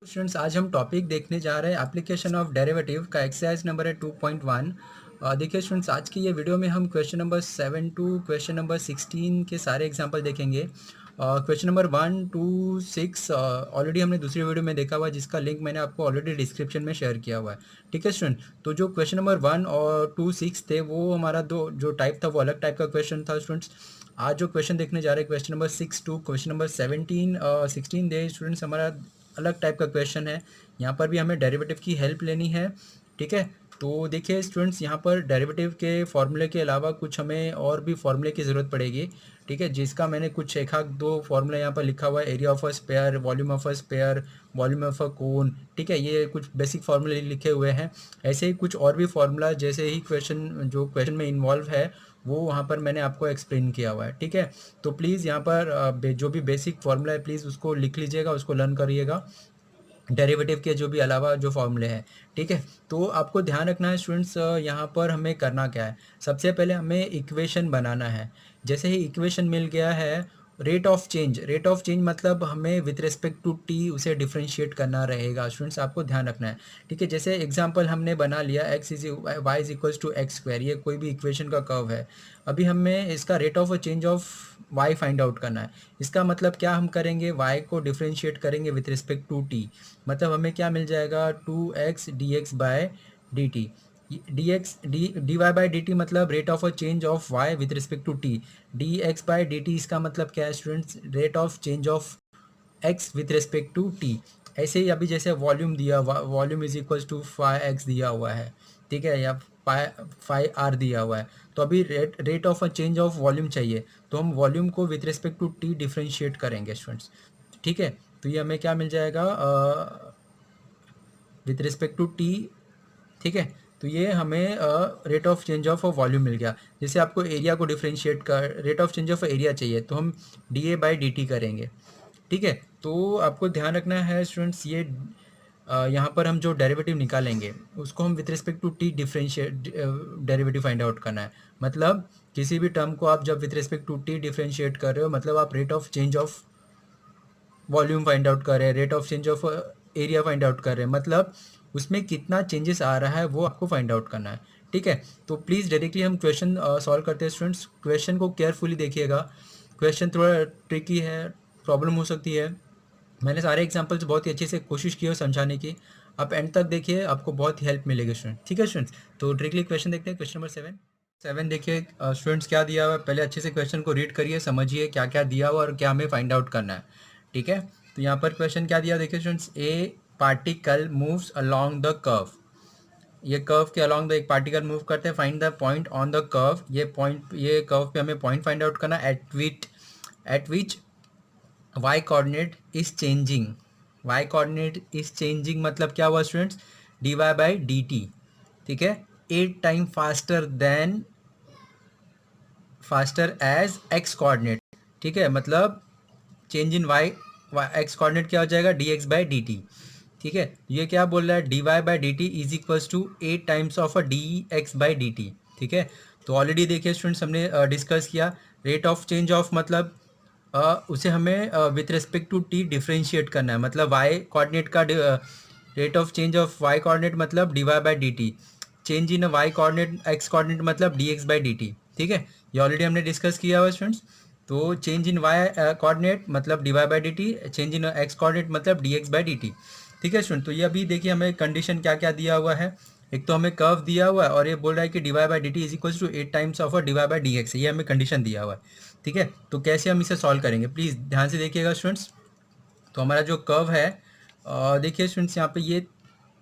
Students, आज हम topic देखने जा रहे हैं एप्लीकेशन ऑफ डेरिवेटिव का। एक्सरसाइज नंबर है 2.1। देखिए स्टूडेंट्स, आज की ये वीडियो में हम question number 7 to question number 16 के सारे एग्जांपल देखेंगे। क्वेश्चन नंबर 1 टू 6 ऑलरेडी हमने दूसरी वीडियो में देखा हुआ है, जिसका लिंक मैंने आपको ऑलरेडी डिस्क्रिप्शन में शेयर किया हुआ है। ठीक है स्टूडेंट, तो जो क्वेश्चन नंबर 1 और 2 6 थे, वो हमारा दो जो टाइप था वो अलग टाइप का क्वेश्चन था स्टूडेंट्स। आज जो क्वेश्चन देखने जा रहे हैं, question number 6 to question number 16 दे स्टूडेंट्स, हमारा अलग टाइप का क्वेश्चन है। यहाँ पर भी हमें डेरिवेटिव की हेल्प लेनी है। ठीक है, तो देखिए स्टूडेंट्स, यहाँ पर डेरिवेटिव के फॉर्मूले के अलावा कुछ हमें और भी फॉर्मूले की ज़रूरत पड़ेगी। ठीक है, जिसका मैंने कुछ एक आध दो फॉर्मूला यहाँ पर लिखा हुआ है। Area of a sphere, volume of a sphere, volume of a cone. ठीक है, ये कुछ बेसिक फार्मूले लिखे हुए हैं। ऐसे ही कुछ और भी फार्मूला जैसे ही क्वेश्चन में इन्वॉल्व है, वो वहाँ पर मैंने आपको एक्सप्लेन किया हुआ है। ठीक है, तो प्लीज़ यहाँ पर जो भी बेसिक फार्मूला है, प्लीज़ उसको लिख लीजिएगा, उसको लर्न करिएगा, डेरिवेटिव के जो भी अलावा जो फॉर्मूले हैं। ठीक है, तो आपको ध्यान रखना है स्टूडेंट्स, यहाँ पर हमें करना क्या है। सबसे पहले हमें इक्वेशन बनाना है। जैसे ही इक्वेशन मिल गया है, रेट ऑफ चेंज मतलब हमें विथ रिस्पेक्ट टू टी उसे डिफ्रेंशिएट करना रहेगा। स्टूडेंट्स, आपको ध्यान रखना है। ठीक है, जैसे एग्जांपल हमने बना लिया x is y is equals to x square, ये कोई भी इक्वेशन का कर्व है। अभी हमें इसका rate of change of y find out करना है। इसका मतलब क्या हम करेंगे, वाई को डिफ्रेंशिएट करेंगे विथ रिस्पेक्ट टू टी। मतलब हमें क्या मिल जाएगा, 2x dx by D T. D Y by D T मतलब rate of a change of y with respect to T. D x by D T, इसका मतलब क्या है students, rate of change of x with respect to t। ऐसे ही अभी जैसे volume दिया, volume is equals to 5x दिया हुआ है। ठीक है, या 5r दिया हुआ है। तो अभी rate of a change of volume चाहिए, तो हम वॉल्यूम को with respect to t differentiate करेंगे स्टूडेंट्स। ठीक है, तो ये हमें क्या मिल जाएगा विथ रिस्पेक्ट टू टी। ठीक है, तो ये हमें rate of change of volume मिल गया। जैसे आपको एरिया को डिफ्रेंशिएट कर rate of change of area चाहिए, तो हम D A by D T करेंगे। ठीक है, तो आपको ध्यान रखना है स्टूडेंट्स, ये यहाँ पर हम जो डेरिवेटिव निकालेंगे उसको हम with respect to T differentiate derivative find out करना है। मतलब किसी भी टर्म को आप जब with respect to T differentiate कर रहे हो, मतलब आप rate of change of volume find out कर रहे हैं, rate of change of area find out कर रहे हैं, मतलब उसमें कितना चेंजेस आ रहा है वो आपको फाइंड आउट करना है। ठीक है, तो प्लीज़ डायरेक्टली हम क्वेश्चन सॉल्व करते हैं स्टूडेंट्स। क्वेश्चन को केयरफुली देखिएगा, क्वेश्चन थोड़ा ट्रिकी है, प्रॉब्लम हो सकती है। मैंने सारे एग्जाम्पल्स बहुत ही अच्छे से कोशिश की है समझाने की। आप एंड तक देखिए, आपको बहुत ही हेल्प मिलेगी स्टूडेंट। ठीक है स्टूडेंट्स, तो डायरेक्टली क्वेश्चन देखते हैं। क्वेश्चन नंबर 7 देखिए स्टूडेंट्स, क्या दिया हुआ है, पहले अच्छे से क्वेश्चन को रीड करिए, समझिए क्या क्या दिया हुआ और क्या हमें फाइंड आउट करना है। ठीक है, तो यहाँ पर क्वेश्चन क्या दिया, देखिए students, a particle moves along the curve. ये कर्व के अलोंग द एक पार्टिकल मूव करते हैं, find the point on the curve. ये कर्व पे हमें पॉइंट फाइंड आउट करना है at which y coordinate is changing. y coordinate is changing मतलब क्या हुआ students, dy by D T. ठीक है, 8 time faster as x coordinate. ठीक है, मतलब change in y x coordinate क्या हो जाएगा, dx बाई डी टी। ठीक है, ये क्या बोल रहा है, dy by D T is equals to 8 times of a dx by D T. ठीक है, तो ऑलरेडी देखिए स्टूडेंट्स, हमने डिस्कस किया रेट ऑफ चेंज ऑफ मतलब उसे हमें with respect to T differentiate करना है। मतलब वाई कोऑर्डिनेट का rate of change of Y coordinate मतलब D Y by D T. Change in Y coordinate X coordinate मतलब D x by D T. ठीक है, ये ऑलरेडी हमने डिस्कस किया हुआ स्टूडेंट्स। तो चेंज इन वाई कोऑर्डिनेट मतलब D Y by D T, change in X coordinate मतलब D x by D T. ठीक है स्टूडेंट, तो ये अभी देखिए हमें कंडीशन क्या क्या दिया हुआ है। एक तो हमें कर्व दिया हुआ है और ये बोल रहा है कि d Y by D T is equals to 8 times of d Y by d x, ये हमें कंडीशन दिया हुआ है। ठीक है, तो कैसे हम इसे सॉल्व करेंगे, प्लीज़ ध्यान से देखिएगा स्टूडेंट्स। तो हमारा जो कर्व है, देखिए स्टूडेंट्स, यहाँ पे ये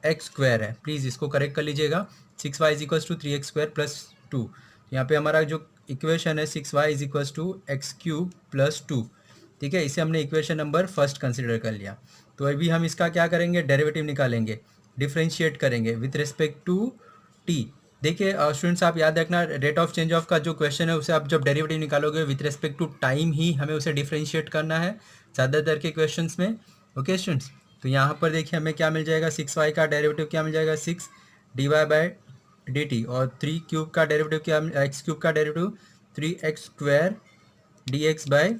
एक्स स्क्वायर है, प्लीज़ इसको करेक्ट कर लीजिएगा। 6y is equals to 3x square plus 2। यहाँ पे हमारा जो इक्वेशन है 6y is equals to x cube plus 2। ठीक है, इसे हमने इक्वेशन नंबर फर्स्ट कंसिडर कर लिया। तो अभी हम इसका क्या करेंगे, डेरिवेटिव निकालेंगे, डिफ्रेंशिएट करेंगे विथ रिस्पेक्ट टू टी। देखिए स्टूडेंट्स, आप याद रखना, रेट ऑफ चेंज ऑफ का जो क्वेश्चन है उसे आप जब डेरिवेटिव निकालोगे विथ रिस्पेक्ट टू टाइम ही हमें उसे डिफ्रेंशिएट करना है ज़्यादातर के क्वेश्चंस में। ओके स्टूडेंट्स, तो यहाँ पर देखिए हमें क्या मिल जाएगा, 6y का डेरिवेटिव क्या मिल जाएगा, 6 d Y by D t, और 3 क्यूब का डेरिवेटिव क्या, एक्स क्यूब का derivative 3x square d x by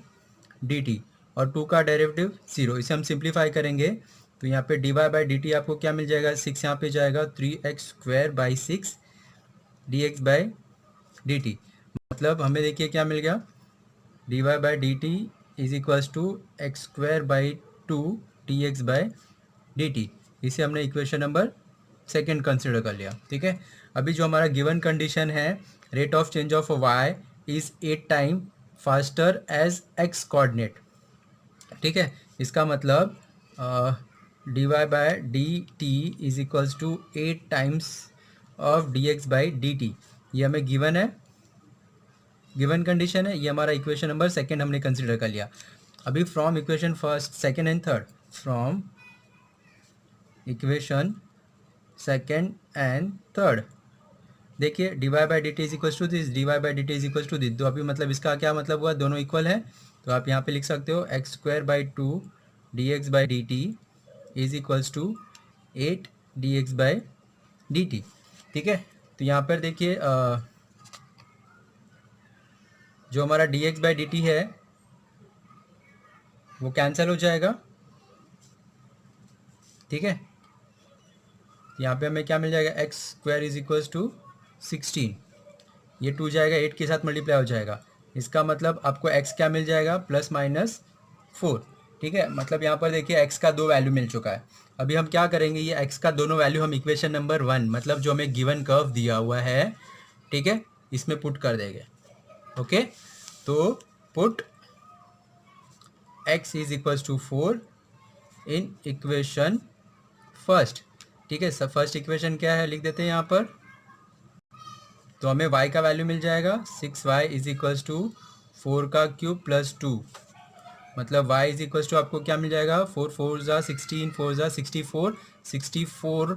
D t, और 2 का डेरिवेटिव 0। इसे हम सिंप्लीफाई करेंगे तो यहाँ पे d Y by D t आपको क्या मिल जाएगा, 6 यहाँ पे जाएगा, 3x² d x by D T. मतलब हमें देखिए क्या मिल गया, d Y by D T is equals to x²/2 d x by D t. इसे हमने इक्वेशन नंबर सेकेंड कंसिडर कर लिया। ठीक है, अभी जो हमारा गिवन कंडीशन है, rate of change of y is 8 time faster as x coordinate. ठीक है, इसका मतलब D Y by D T is equals to 8 times of d x by D t. ये हमें गिवन है, गिवन कंडीशन है, ये हमारा इक्वेशन नंबर सेकेंड हमने कंसिडर कर लिया। अभी from equation first, second and third, from equation second and third देखिए d Y by D T is equals to this, d Y by D T is equals to this. तो अभी मतलब इसका क्या मतलब हुआ, दोनों इक्वल है, तो आप यहाँ पे लिख सकते हो x²/2 d x by D T is equals to 8 d x by D T. ठीक है, तो यहाँ पर देखिए जो हमारा d x by D t है वो कैंसिल हो जाएगा। ठीक है, यहाँ पे हमें क्या मिल जाएगा, x² इज इक्वल्स टू 16, ये 2 जाएगा 8 के साथ मल्टीप्लाई हो जाएगा। इसका मतलब आपको x क्या मिल जाएगा, +-4। ठीक है, मतलब यहाँ पर देखिए x का 2 वैल्यू मिल चुका है। अभी हम क्या करेंगे, ये x का दोनों वैल्यू हम इक्वेशन नंबर 1 मतलब जो हमें गिवन कर्व दिया हुआ है, ठीक है, इसमें पुट कर देंगे। ओके, तो put x is equals to 4 in equation first. ठीक है, सब फर्स्ट इक्वेशन क्या है लिख देते हैं यहाँ पर, तो हमें y का वैल्यू मिल जाएगा 6y इज इक्वल्स टू 4 का क्यूब प्लस 2। मतलब y इज इक्वल्स टू आपको क्या मिल जाएगा, 4 4 ज़ा 16, 4 ज़ा 64, 64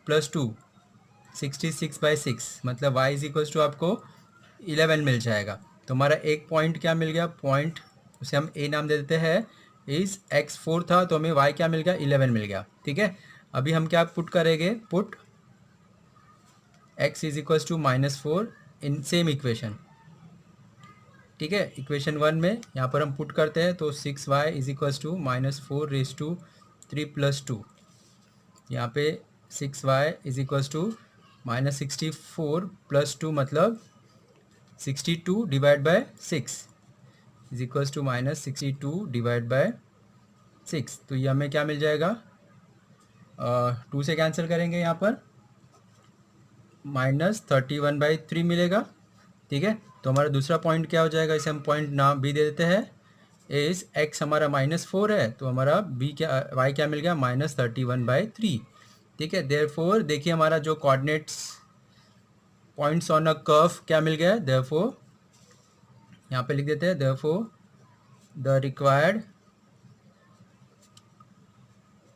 प्लस 2 66/6, मतलब y इज इक्वल्स टू आपको 11 मिल जाएगा। तो हमारा एक पॉइंट क्या मिल गया, पॉइंट उसे हम a नाम दे देते हैं, इस x4 था तो हमें y क्या मिल गया, 11 मिल गया। ठीक है, अभी हम क्या पुट करेंगे, put x is equals to -4 in same equation. ठीक है, इक्वेशन 1 में यहाँ पर हम पुट करते हैं, तो 6y इज इक्वल्स टू -4 + 2। यहाँ पे 6y इज इक्वल्स टू -64 + 2 मतलब 62 divide by 6 is equals to -62 divide by 6। तो ये हमें क्या मिल जाएगा, 2 से कैंसिल करेंगे, यहाँ पर -31/3 मिलेगा। ठीक है, तो हमारा दूसरा पॉइंट क्या हो जाएगा, इसे हम पॉइंट नाम बी दे देते हैं। इस x हमारा -4 है तो हमारा b क्या, y क्या मिल गया, -31/3। ठीक है, देयरफॉर देखिए हमारा जो coordinates points on a curve क्या मिल गया है, देयरफॉर यहाँ पे लिख देते हैं, therefore the required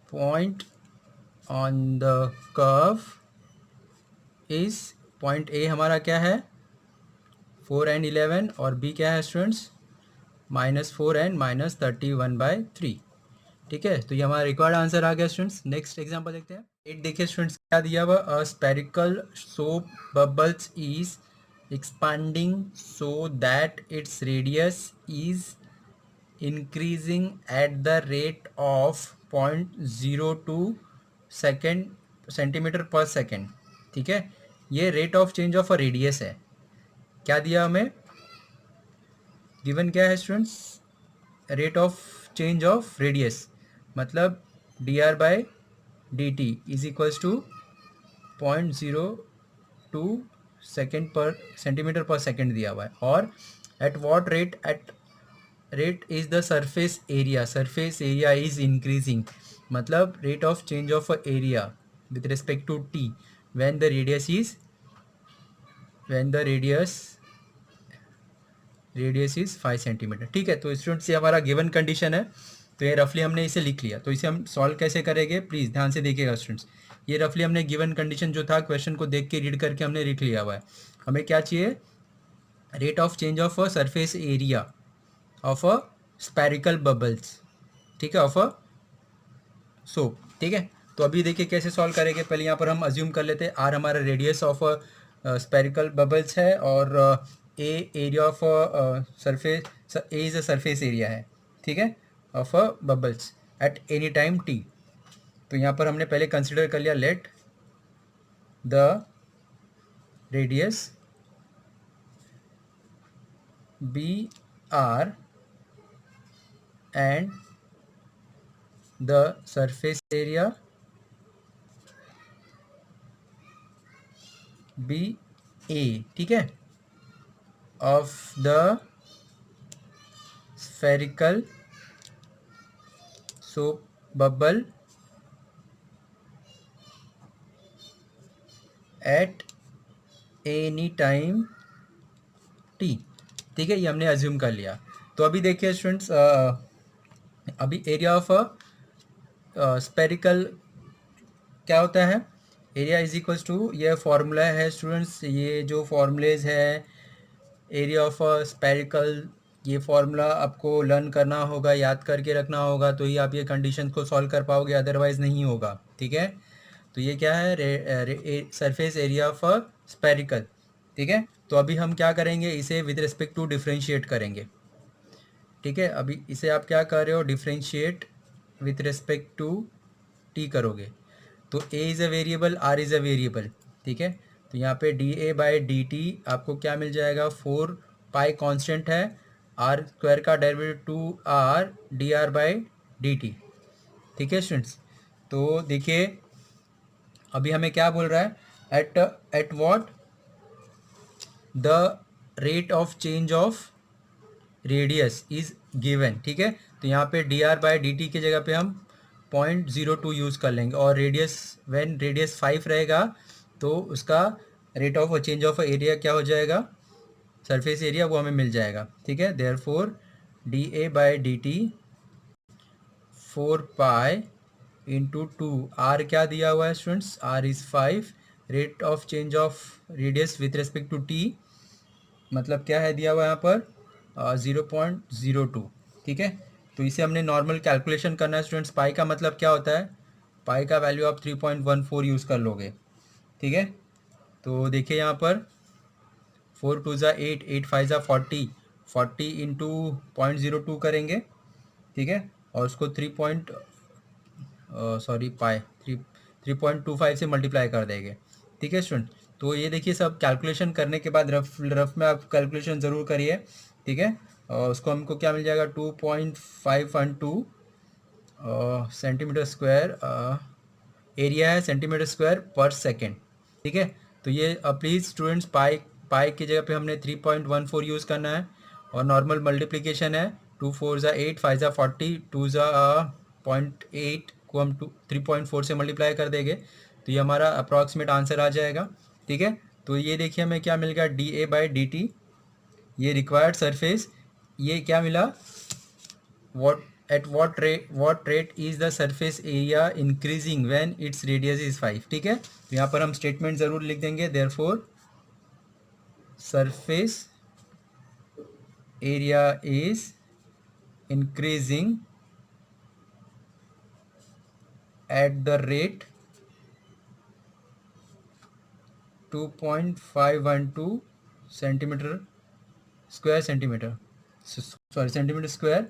point on the curve is, point A हमारा क्या है 4 and 11 और बी क्या है स्टूडेंट्स -4 and -31/3। ठीक है, तो ये हमारा रिक्वायर्ड आंसर आ गया स्टूडेंट्स। नेक्स्ट एग्जांपल देखते हैं। 8 देखिए स्टूडेंट्स क्या दिया हुआ, a spherical soap bubbles is expanding so that its radius is increasing at the rate of 0.02 centimetre पर सेकेंड। ठीक है, ये rate of change of a radius है। क्या दिया हमें, गिवन क्या है students, rate of change of radius, मतलब dr/dt is equals to 0.02 centimetre पर सेकेंड दिया हुआ है। और at what rate, at rate is the surface area is increasing, मतलब rate of change of area with respect to t when the radius is 5 centimetre. ठीक है, तो students ये हमारा गिवन कंडीशन है, तो ये रफली हमने इसे लिख लिया। तो इसे हम सॉल्व कैसे करेंगे, प्लीज़ ध्यान से देखिएगा स्टूडेंट्स। ये रफली हमने गिवन कंडीशन जो था क्वेश्चन को देख के रीड करके हमने लिख लिया हुआ है। हमें क्या चाहिए, rate of change of a surface area of a spherical bubbles. ठीक है, ऑफ अ सोप। ठीक है, तो अभी देखिए कैसे सॉल्व करेंगे। पहले यहाँ पर हम अज्यूम कर लेते हैं आर हमारा रेडियस ऑफ स्पेरिकल बबल्स है और A area of surface, A is a surface area है। ठीक है, of a bubbles at any time T. तो यहाँ पर हमने पहले कंसिडर कर लिया, let the radius be R and the surface area be A, ठीक है, of the spherical soap bubble at any time T, ठीक है, ये हमने अज्यूम कर लिया। तो अभी देखिए स्टूडेंट्स, अभी एरिया ऑफ स्पेरिकल क्या होता है, एरिया इज इक्वल्स टू, ये फॉर्मूला है स्टूडेंट्स, ये जो फॉर्मूलेज है एरिया ऑफ स्पेरिकल, ये फॉर्मूला आपको लर्न करना होगा, याद करके रखना होगा, तो ही आप ये कंडीशन को सॉल्व कर पाओगे, अदरवाइज नहीं होगा, ठीक है। तो ये क्या है, सरफेस एरिया ऑफ स्पेरिकल, ठीक है। तो अभी हम क्या करेंगे, इसे विद रिस्पेक्ट टू डिफ्रेंशिएट करेंगे, ठीक है। अभी इसे आप क्या कर रहे हो, differentiate with respect to t करोगे, तो a is a variable, r is a variable, ठीक है। तो यहाँ पे d A by D t आपको क्या मिल जाएगा, 4 पाई कांस्टेंट है, आर स्क्वायर का derivative 2r d r by D T, ठीक है स्टूडेंट्स। तो देखिए अभी हमें क्या बोल रहा है, at what the rate of change of radius is given, ठीक है। तो यहाँ पे D r by D T की जगह पे हम 0.02 यूज़ कर लेंगे, और रेडियस व्हेन रेडियस 5 रहेगा तो उसका rate of change of area क्या हो जाएगा, सरफेस एरिया, वो हमें मिल जाएगा, ठीक है। Therefore d A by D t 4 pi into 2, r क्या दिया हुआ है students, r is 5, rate of change of radius with respect to t मतलब क्या है दिया हुआ है यहाँ पर 0.02, ठीक है। तो इसे हमने नॉर्मल कैलकुलेशन करना है स्टूडेंट्स, पाई का मतलब क्या होता है, पाई का वैल्यू आप 3.14 यूज़ कर लोगे, ठीक है। तो देखिए यहाँ पर 4 2 ज़ा 8, 8 5 ज़ा 40, 40 इंटू 0.02 करेंगे, ठीक है, और उसको पाई 3.25 से मल्टीप्लाई कर देंगे, ठीक है स्टूडेंट। तो ये देखिए सब कैलकुलेशन करने के बाद रफ में आप कैलकुलेशन ज़रूर करिए, ठीक है। और उसको हमको क्या मिल जाएगा, 2.512 सेंटीमीटर स्क्वायर एरिया है, सेंटीमीटर स्क्वायर पर सेकेंड, ठीक है। तो ये प्लीज़ स्टूडेंट्स, पाई पाई की जगह पे हमने 3.14 यूज़ करना है, और नॉर्मल मल्टीप्लिकेशन है 2 4 ज़ा 8, 5 ज़ा 40, 2 ज़ा 0.8 को हम 3.4 से मल्टीप्लाई कर देंगे, तो ये हमारा अप्रॉक्सीमेट आंसर आ जाएगा, ठीक है। तो ये देखिए हमें क्या मिल गया, D A by D t, ये रिक्वायर्ड सरफेस, ये क्या मिला, what rate is the surface area increasing when its radius is 5, ठीक है। तो यहाँ पर हम स्टेटमेंट ज़रूर लिख देंगे, therefore surface area is increasing at the rate 2.512 centimetre square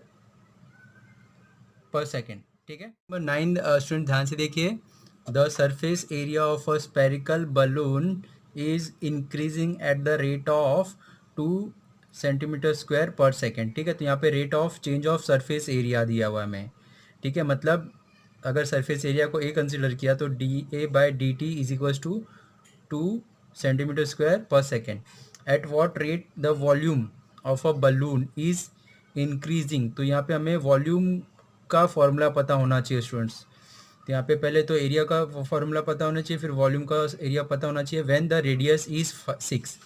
पर सेकेंड, ठीक है। नंबर 9 स्टूडेंट ध्यान से देखिए, the surface area of a spherical balloon is increasing at the rate of 2 centimetre square पर सेकेंड, ठीक है। तो यहाँ पे rate of change of surface area दिया हुआ है हमें, ठीक है। मतलब अगर सरफेस एरिया को ए कंसिडर किया तो D A by D T is equals to 2 centimetre square पर second. At what rate the volume of a balloon is increasing, तो यहाँ पे हमें वॉल्यूम का फॉर्मूला पता होना चाहिए स्टूडेंट्स। तो यहाँ पे पहले तो एरिया का फॉर्मूला पता होना चाहिए, फिर वॉल्यूम का एरिया पता होना चाहिए, व्हेन द रेडियस इज़ 6,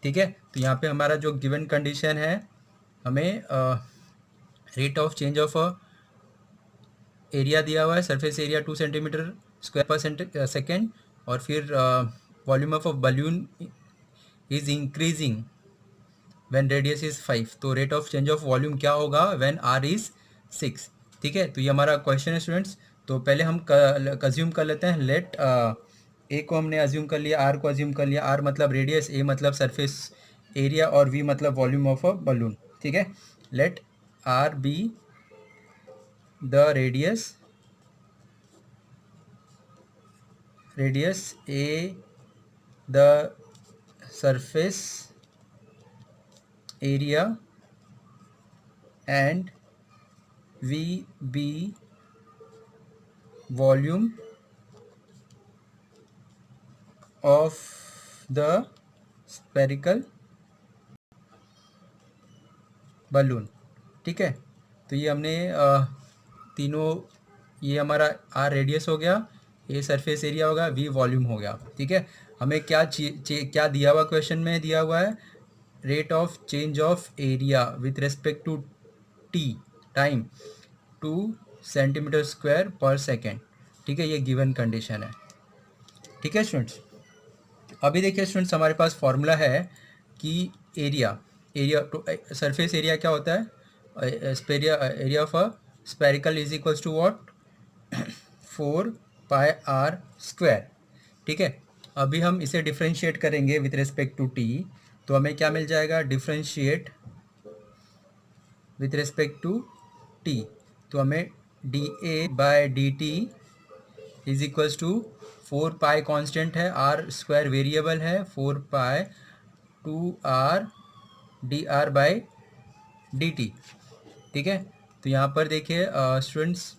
ठीक है। तो यहाँ पे हमारा जो गिवन कंडीशन है, हमें rate of change of area दिया हुआ है, सरफेस एरिया 2 सेंटीमीटर स्क्वायर पर सेकेंड, और फिर volume of a balloon is increasing when radius is 5, तो rate of change of volume क्या होगा व्हेन आर इज़ 6, ठीक है। तो ये हमारा क्वेश्चन है स्टूडेंट्स। तो पहले हम अज्यूम कर लेते हैं, लेट ए को हमने अज्यूम कर लिया, आर को अज्यूम कर लिया, आर मतलब रेडियस, ए मतलब सरफेस एरिया, और वी मतलब वॉल्यूम ऑफ अ बलून, ठीक है। Let r be the radius radius, a the surface area and v be volume of the spherical balloon. ठीक है, तो ये हमने तीनों, ये हमारा आर रेडियस हो गया, ए सरफेस एरिया होगा, वी वॉल्यूम हो गया। ठीक है, हमें क्या दिया हुआ, क्वेश्चन में दिया हुआ है rate of change of area with respect to t time 2 centimetre square पर सेकेंड। ठीक है, ये गिवन कंडीशन है। ठीक है स्टूडेंट्स, अभी देखिए स्टूडेंट्स, हमारे पास फॉर्मूला है कि एरिया सरफेस एरिया क्या होता है, area of a spherical is equals to what, 4πr²। ठीक है, अभी हम इसे डिफ्रेंशिएट करेंगे विथ रिस्पेक्ट टू टी, तो हमें क्या मिल जाएगा, differentiate with respect to T, तो हमें dA/dt is equals to 4π constant है, r² वेरिएबल है, 4π 2r dr/dt। ठीक है, तो यहाँ पर देखिए स्टूडेंट्स,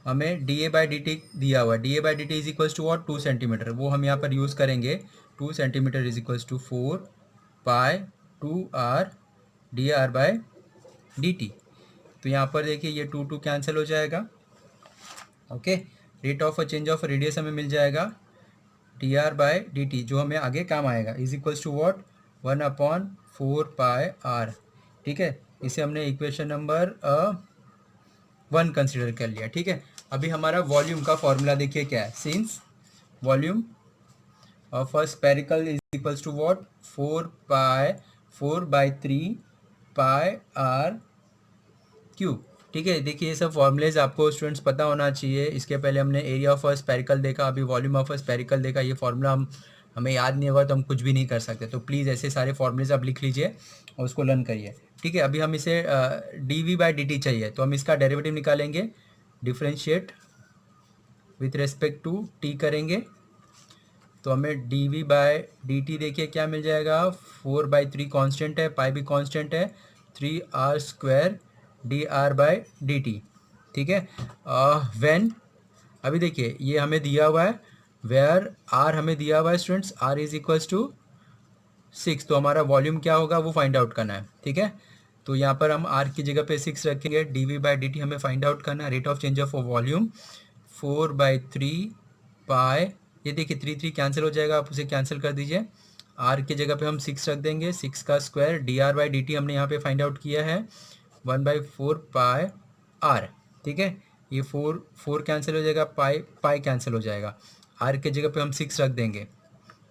हमें dA/dt दिया हुआ है, dA/dt is equals to what, 2 centimetre, वो हम यहाँ पर यूज़ करेंगे। 2 centimetre is equals to 4π 2r dr/dt। तो यहाँ पर देखिए ये 2 कैंसिल हो जाएगा। Okay, rate of change of radius हमें मिल जाएगा dr/dt, जो हमें आगे काम आएगा, is equals to what, 1/4πr। ठीक है, इसे हमने इक्वेशन नंबर 1 कंसिडर कर लिया। ठीक है, अभी हमारा वॉल्यूम का फॉर्मूला देखिए क्या है, since volume of a spherical is equals to what, 4/3πr3। ठीक है, देखिए ये सब फॉर्मूलेज आपको स्टूडेंट्स पता होना चाहिए। इसके पहले हमने एरिया ऑफ अ स्पेरिकल देखा, अभी वॉल्यूम ऑफ अ स्पेरिकल देखा। ये फॉर्मूला हमें याद नहीं होगा तो हम कुछ भी नहीं कर सकते, तो प्लीज़ ऐसे सारे फॉर्मूलेज आप लिख लीजिए और उसको लर्न करिए। ठीक है, अभी हम इसे dV/dt चाहिए, तो हम इसका डेरिवेटिव निकालेंगे, differentiate with respect to t करेंगे, तो हमें dV/dt देखिए क्या मिल जाएगा, 4/3 कांस्टेंट है, पाई भी कांस्टेंट है, 3r² dr/dt। ठीक है, व्हेन, अभी देखिए ये हमें दिया हुआ है, वेयर आर हमें दिया हुआ है students, r is equals to 6, तो हमारा वॉल्यूम क्या होगा वो फाइंड आउट करना है। ठीक है, तो यहाँ पर हम आर की जगह पे 6 रखेंगे, dV/dt हमें फाइंड आउट करना है, rate of change of volume 4/3π, ये देखिए 3 कैंसिल हो जाएगा, आप उसे कैंसिल कर दीजिए, आर की जगह पे हम 6 रख देंगे, 6 का स्क्वायर, dr/dt हमने यहाँ पे फाइंड आउट किया है 1/4πr। ठीक है, ये 4 कैंसिल हो जाएगा, पाई कैंसिल हो जाएगा, आर के जगह पे हम 6 रख देंगे।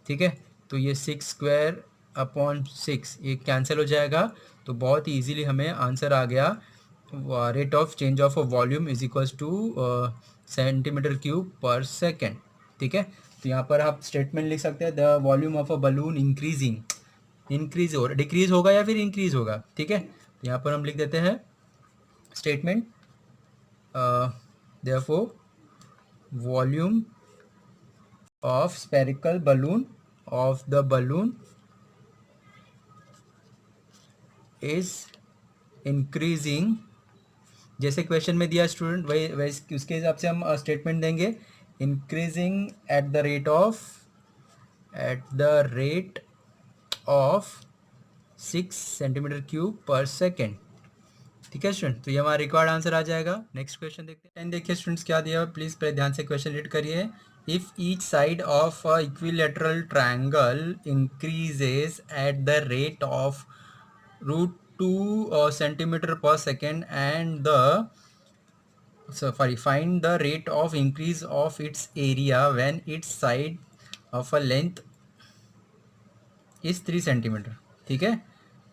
ठीक है, तो ये 6² अपॉन 6 ये कैंसिल हो जाएगा, तो बहुत ही ईजीली हमें आंसर आ गया, rate of change of volume is equals to cm3/सेकेंड। ठीक है, तो यहाँ पर आप स्टेटमेंट लिख सकते हैं, the volume of a balloon increase हो, डिक्रीज होगा या फिर इंक्रीज होगा। ठीक है, तो यहाँ पर हम लिख देते हैं statement, therefore volume of spherical balloon of the balloon is increasing, जैसे क्वेश्चन में दिया स्टूडेंट वही उसके हिसाब से हम स्टेटमेंट देंगे, increasing at the rate of 6 cm3/सेकेंड। ठीक है स्टूडेंट, तो ये हमारा रिक्वायर्ड आंसर आ जाएगा। नेक्स्ट क्वेश्चन देखते हैं। देखिए स्टूडेंट्स क्या दिया, प्लीज़ पहले ध्यान से क्वेश्चन रीड करिए। If each side of a equilateral triangle increases at the rate of √2 cm/second and find the rate of increase of its area when its side of a length is 3 cm। ठीक है,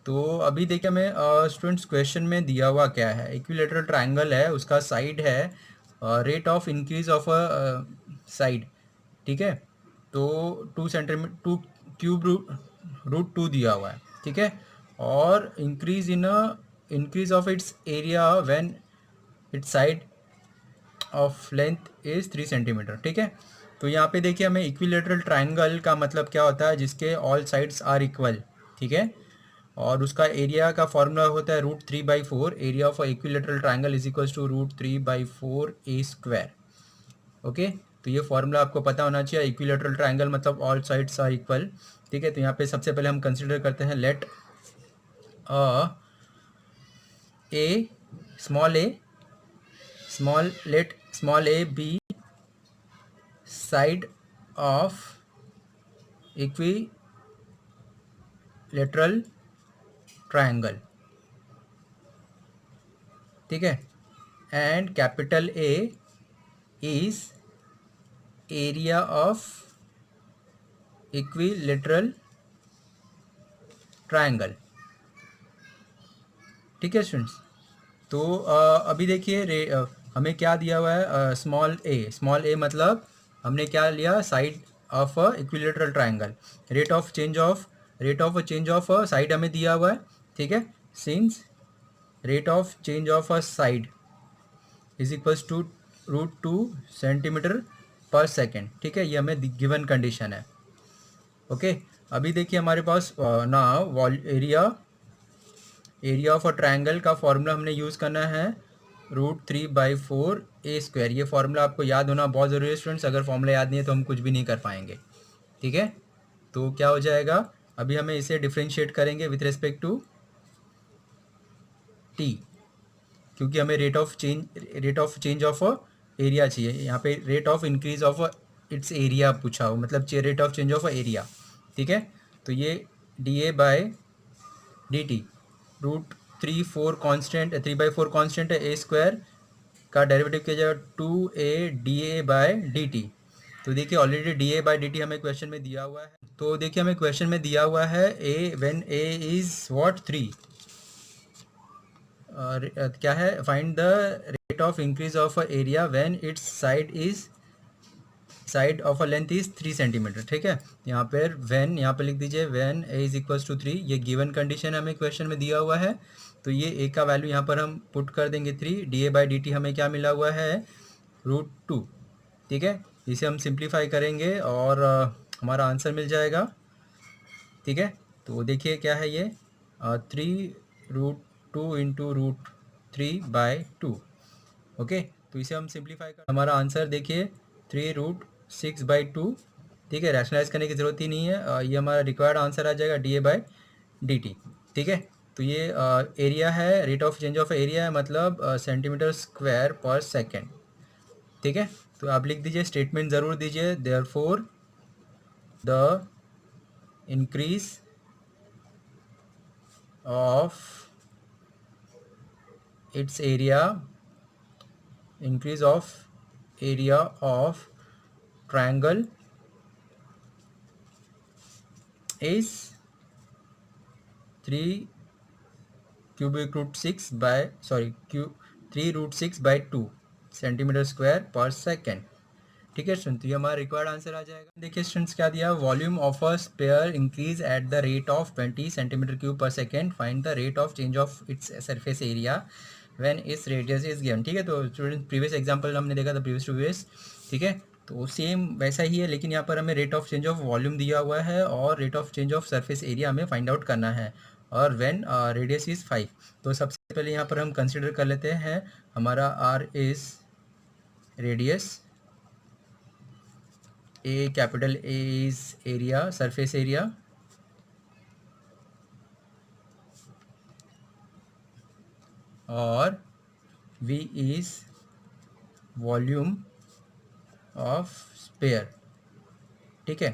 तो अभी देखिए हमें students question में दिया हुआ क्या है, इक्विलेटरल ट्रायंगल है, उसका साइड है, rate of increase of a side. ठीक है, तो 2 सेंटीमीटर 2 क्यूब √2 दिया हुआ है। ठीक है, और increase of its area when its side of length is 3 centimetre, ठीक है। तो यहाँ पे देखिए हमें इक्विलेटरल ट्राइंगल का मतलब क्या होता है, जिसके ऑल साइड्स आर इक्वल, ठीक है। और उसका एरिया का फॉर्मूला होता है √3/4, area of equilateral triangle is equals to √3/4 a square. Okay, तो ये फॉर्मूला आपको पता होना चाहिए। इक्विलेटरल ट्राइंगल मतलब ऑल साइड्स आर इक्वल, ठीक है। तो यहाँ पे सबसे पहले हम कंसिडर करते हैं let a small a small a be side of equilateral triangle, ठीक है। And capital A is area of equilateral triangle, ठीक है स्टूडेंट्स। तो अभी देखिए हमें क्या दिया हुआ है, स्मॉल ए मतलब हमने क्या लिया, side of a equilateral triangle. Rate of change of side हमें दिया हुआ है, ठीक है। Since rate of change of a side is equals to √2 centimetre पर सेकेंड, ठीक है। ये हमें गिवन कंडीशन है। ओके, अभी देखिए हमारे पास ना wall area of a triangle का फॉर्मूला हमने यूज़ करना है √3/4 ए स्क्वायर। ये फॉर्मूला आपको याद होना बहुत ज़रूरी है स्टूडेंट्स। अगर फॉर्मूला याद नहीं है तो हम कुछ भी नहीं कर पाएंगे, ठीक है। तो क्या हो जाएगा, अभी हमें इसे डिफ्रेंशिएट करेंगे विथ रिस्पेक्ट टू टी, क्योंकि हमें rate of change of area चाहिए। यहाँ पे rate of increase of its area पूछा हो, मतलब rate of change of area, ठीक है। तो ये dA/dt √3/4 कॉन्स्टेंट है, ए स्क्वायर का डेरिवेटिव किया जाएगा 2a/dA/dt। तो देखिए ऑलरेडी dA/dt हमें क्वेश्चन में दिया हुआ है। तो देखिए हमें क्वेश्चन में दिया हुआ है व्हेन a इज़ व्हाट 3, क्या है, find the rate of increase of area when its side of a length is 3 centimetre, ठीक है। यहाँ पर यहाँ पर लिख दीजिए when a is equals to 3, ये गिवन कंडीशन हमें क्वेश्चन में दिया हुआ है। तो ये a का वैल्यू यहाँ पर हम पुट कर देंगे 3, dA/dt हमें क्या मिला हुआ है √2, ठीक है। इसे हम सिंप्लीफाई करेंगे और हमारा आंसर मिल जाएगा, ठीक है। तो देखिए क्या है ये 3√2 इंटू √3/2, ओके। तो इसे हम सिंप्लीफाई कर, हमारा आंसर देखिए 3√6/2, ठीक है। रैशनलाइज करने की ज़रूरत ही नहीं है, ये हमारा रिक्वायर्ड आंसर आ जाएगा dA/dt, ठीक है। तो ये एरिया है, rate of change of area है, मतलब सेंटीमीटर स्क्वायर पर सेकेंड, ठीक है। तो आप लिख दीजिए, स्टेटमेंट ज़रूर दीजिए, therefore the increase of its increase of area of triangle is 3√6/2 centimetre square पर सेकेंड, ठीक है स्टूडेंट। तो ये हमारा रिक्वायर्ड आंसर आ जाएगा। देखिए स्टूडेंट्स क्या दिया, volume of a sphere increase at the rate of 20 centimetre cube पर second, find the rate of change of its surface area when its radius is given, ठीक है। तो स्टूडेंट प्रीवियस एग्जांपल हमने देखा था, प्रीवियस, ठीक है। तो सेम वैसा ही है, लेकिन यहाँ पर हमें rate of change of volume दिया हुआ है और rate of change of surface area हमें फाइंड आउट करना है, और व्हेन रेडियस इज़ 5। तो सबसे पहले यहाँ पर हम कंसिडर कर लेते हैं, हमारा r is radius, capital A is area, surface area, और V is volume of sphere, ठीक है।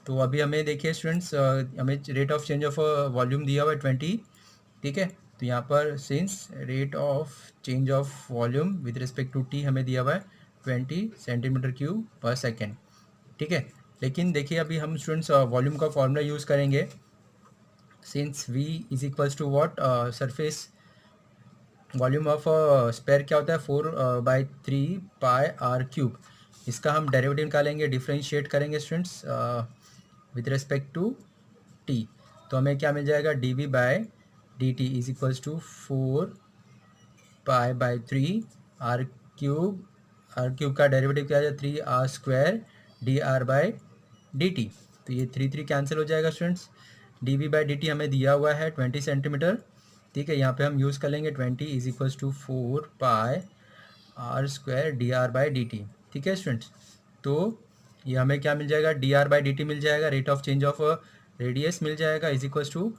तो अभी हमें देखिए स्टूडेंट्स, हमें rate of change of volume दिया हुआ है 20, ठीक है। तो यहाँ पर since rate of change of volume with respect to t हमें दिया हुआ है 20 सेंटीमीटर क्यूब पर सेकेंड, ठीक है। लेकिन देखिए अभी हम स्टूडेंट्स वॉल्यूम का फॉर्मूला यूज़ करेंगे, since v is equals to what, surface volume of sphere क्या होता है 4/3πr³। इसका हम डेरिवेटिव निकालेंगे, डिफ्रेंशिएट करेंगे students with respect to T. तो हमें क्या मिल जाएगा, dV/dt is equals to 4π/3 r³ R cube का डेरिवेटिव क्या आ जाए 3r² dr/dt। तो ये 3 कैंसिल हो जाएगा स्टूडेंट्स। dv/dt हमें दिया हुआ है 20 सेंटीमीटर। ठीक है, यहाँ पे हम यूज़ कर लेंगे 20 is equals to 4πr² dr/dt। ठीक है स्टूडेंट्स, तो ये हमें क्या मिल जाएगा, dr/dt मिल जाएगा, rate of change of radius मिल जाएगा इज इक्वल्स टू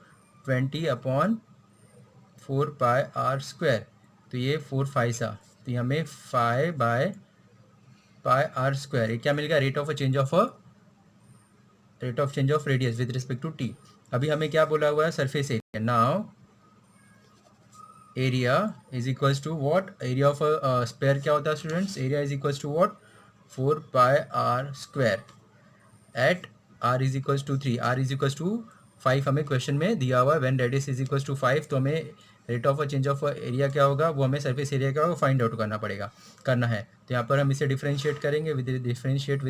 20/4πr²। तो ये 4 सा, तो ये हमें 5/πr², ये क्या मिल गया, rate of change of radius with respect to t. अभी हमें क्या बोला हुआ है, surface area. Now area is equals to what, area of square क्या होता है students, area is equals to what 4πr² at r is equals to 3, r is equals to 5 हमें क्वेश्चन में दिया हुआ है। When radius is equals to 5, तो हमें rate of change of area क्या होगा, वो हमें सरफेस एरिया क्या होगा फाइंड आउट करना है। तो यहाँ पर हम इसे डिफ्रेंशिएट करेंगे, विद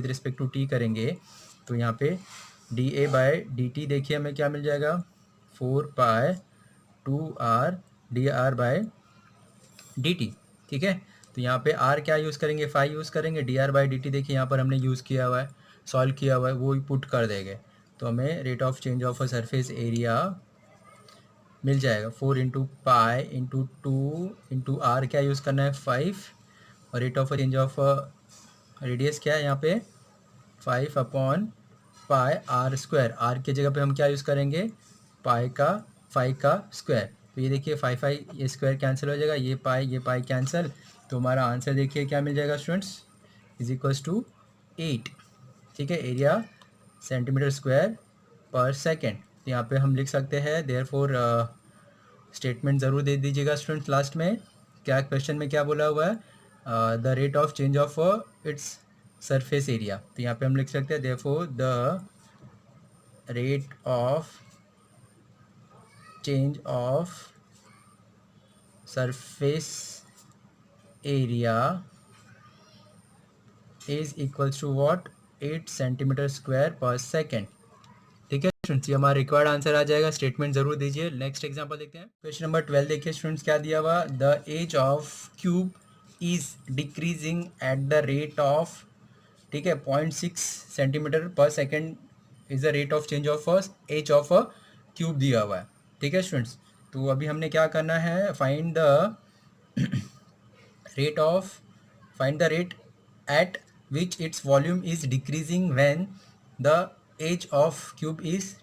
रिस्पेक्ट टू टी करेंगे। तो यहाँ पे dA/dt देखिए हमें क्या मिल जाएगा, 4π2r dr/dt। ठीक है, तो यहाँ पे r क्या यूज़ करेंगे, 5 यूज़ करेंगे, dr/dt देखिए यहाँ पर हमने यूज़ किया हुआ है, सॉल्व किया हुआ है, वो ही पुट कर देंगे। तो हमें rate of change of a surface area मिल जाएगा 4 into pi into 2 into R क्या यूज़ करना है 5, और rate of change of radius क्या है यहाँ पे 5/πr²। आर की जगह पे हम क्या यूज़ करेंगे, पाई का 5 का स्क्वायर। तो ये देखिए 5 ये स्क्वायर कैंसिल हो जाएगा, ये पाई कैंसिल। तो हमारा आंसर देखिए क्या मिल जाएगा स्टूडेंट्स, इज इक्वल्स टू 8। ठीक है, एरिया सेंटीमीटर स्क्वायर पर सेकेंड। तो यहाँ पे हम लिख सकते हैं देयरफॉर, स्टेटमेंट ज़रूर दे दीजिएगा स्टूडेंट्स लास्ट में, क्या क्वेश्चन में क्या बोला हुआ है, the rate of change of its surface area. तो यहाँ पे हम लिख सकते हैं therefore the rate of change of surface area is equals to what 8 centimetre square पर सेकेंड। ठीक है स्टूडेंट्स, ये हमारा रिक्वायर्ड आंसर आ जाएगा, स्टेटमेंट जरूर दीजिए। नेक्स्ट एग्जांपल देखते हैं, क्वेश्चन नंबर 12 देखिए स्टूडेंट्स क्या दिया हुआ, the edge of cube is decreasing at the rate of, ठीक है 0.6 सेंटीमीटर पर second is the rate of change of edge of a cube दिया हुआ है। ठीक है स्टूडेंट्स, तो अभी हमने क्या करना है, find the rate at which its volume is decreasing when the age of cube is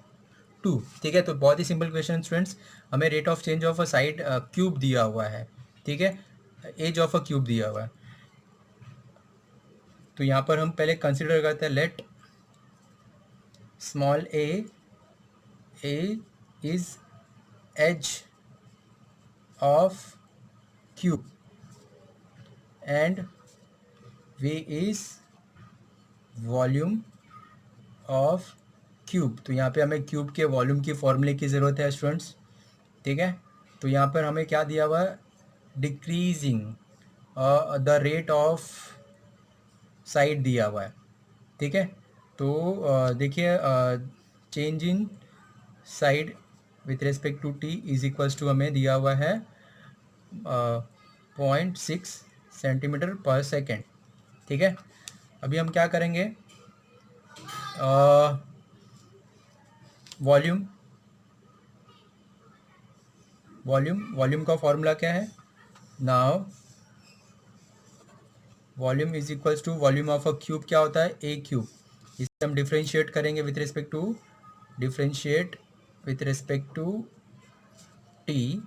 2। ठीक है, तो बहुत ही सिंपल क्वेश्चन स्टूडेंट्स, हमें rate of change of a side cube दिया हुआ है। ठीक है, एज ऑफ अ क्यूब दिया हुआ है। तो यहाँ पर हम पहले कंसिडर करते हैं, let small a is edge of cube and v is volume of cube. तो यहाँ पे हमें क्यूब के वॉल्यूम की फॉर्मूले की ज़रूरत है स्टूडेंट्स। ठीक है, तो यहाँ पर हमें क्या दिया हुआ है, decreasing the rate of side दिया हुआ है। ठीक है, तो देखिए change in side with respect to t is equals to हमें दिया हुआ है 0.6 सेंटीमीटर पर सेकेंड। ठीक है, अभी हम क्या करेंगे, वॉल्यूम का फॉर्मूला क्या है, now volume is equals to volume of a cube क्या होता है, ए क्यूब। इसे हम डिफ्रेंशिएट करेंगे विथ रिस्पेक्ट टू टी।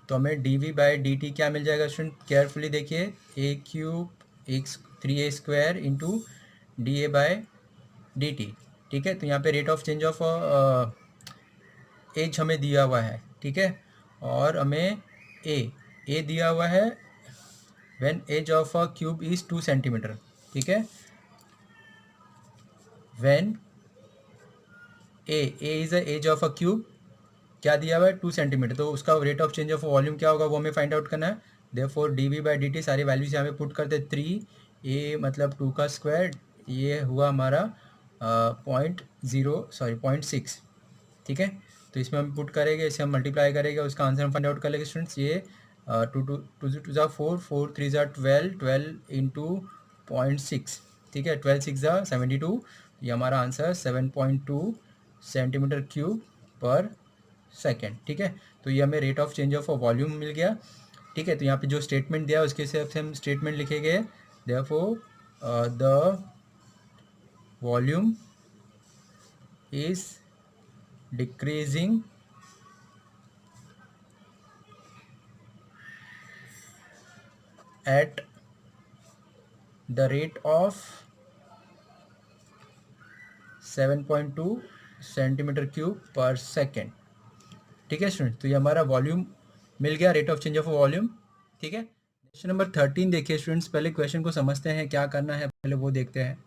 तो हमें dv/dt क्या मिल जाएगा स्टूडेंट, केयरफुली देखिए, a³ 3a² इंटू dA/dt। ठीक है, तो यहाँ पे rate of change of edge हमें दिया हुआ है। ठीक है, और हमें ए दिया हुआ है when edge of a cube is 2 centimetre. ठीक है, when a is the edge of a cube क्या दिया हुआ है 2 सेंटीमीटर, तो उसका rate of change of volume क्या होगा वो हमें फाइंड आउट करना है। देयरफॉर dv/dt सारी वैल्यूज यहाँ पे पुट करते 3 a मतलब 2 का स्क्वायर, ये हुआ हमारा 0.6। ठीक है, तो इसमें हम पुट करेंगे, इसे हम मल्टीप्लाई करेंगे, उसका आंसर हम फाइंड आउट कर लेंगे स्टूडेंट्स। ये 2 2 4 4 3 12 12 इंटू 7.6, ठीक है, 12 6 72, ये हमारा आंसर 7.2 सेंटीमीटर क्यूब पर सेकेंड, ठीक है। तो ये हमें rate of change of volume मिल गया, ठीक है। तो यहाँ पे जो स्टेटमेंट दिया उसके हिसाब से हम स्टेटमेंट लिखेंगे, therefore the volume is decreasing at the rate of 7.2 centimetre cube पर सेकेंड, ठीक है स्टूडेंट। तो ये हमारा वॉल्यूम मिल गया, rate of change of volume, ठीक है। क्वेश्चन नंबर 13 देखिए स्टूडेंट्स, पहले क्वेश्चन को समझते हैं क्या करना है, पहले वो देखते हैं,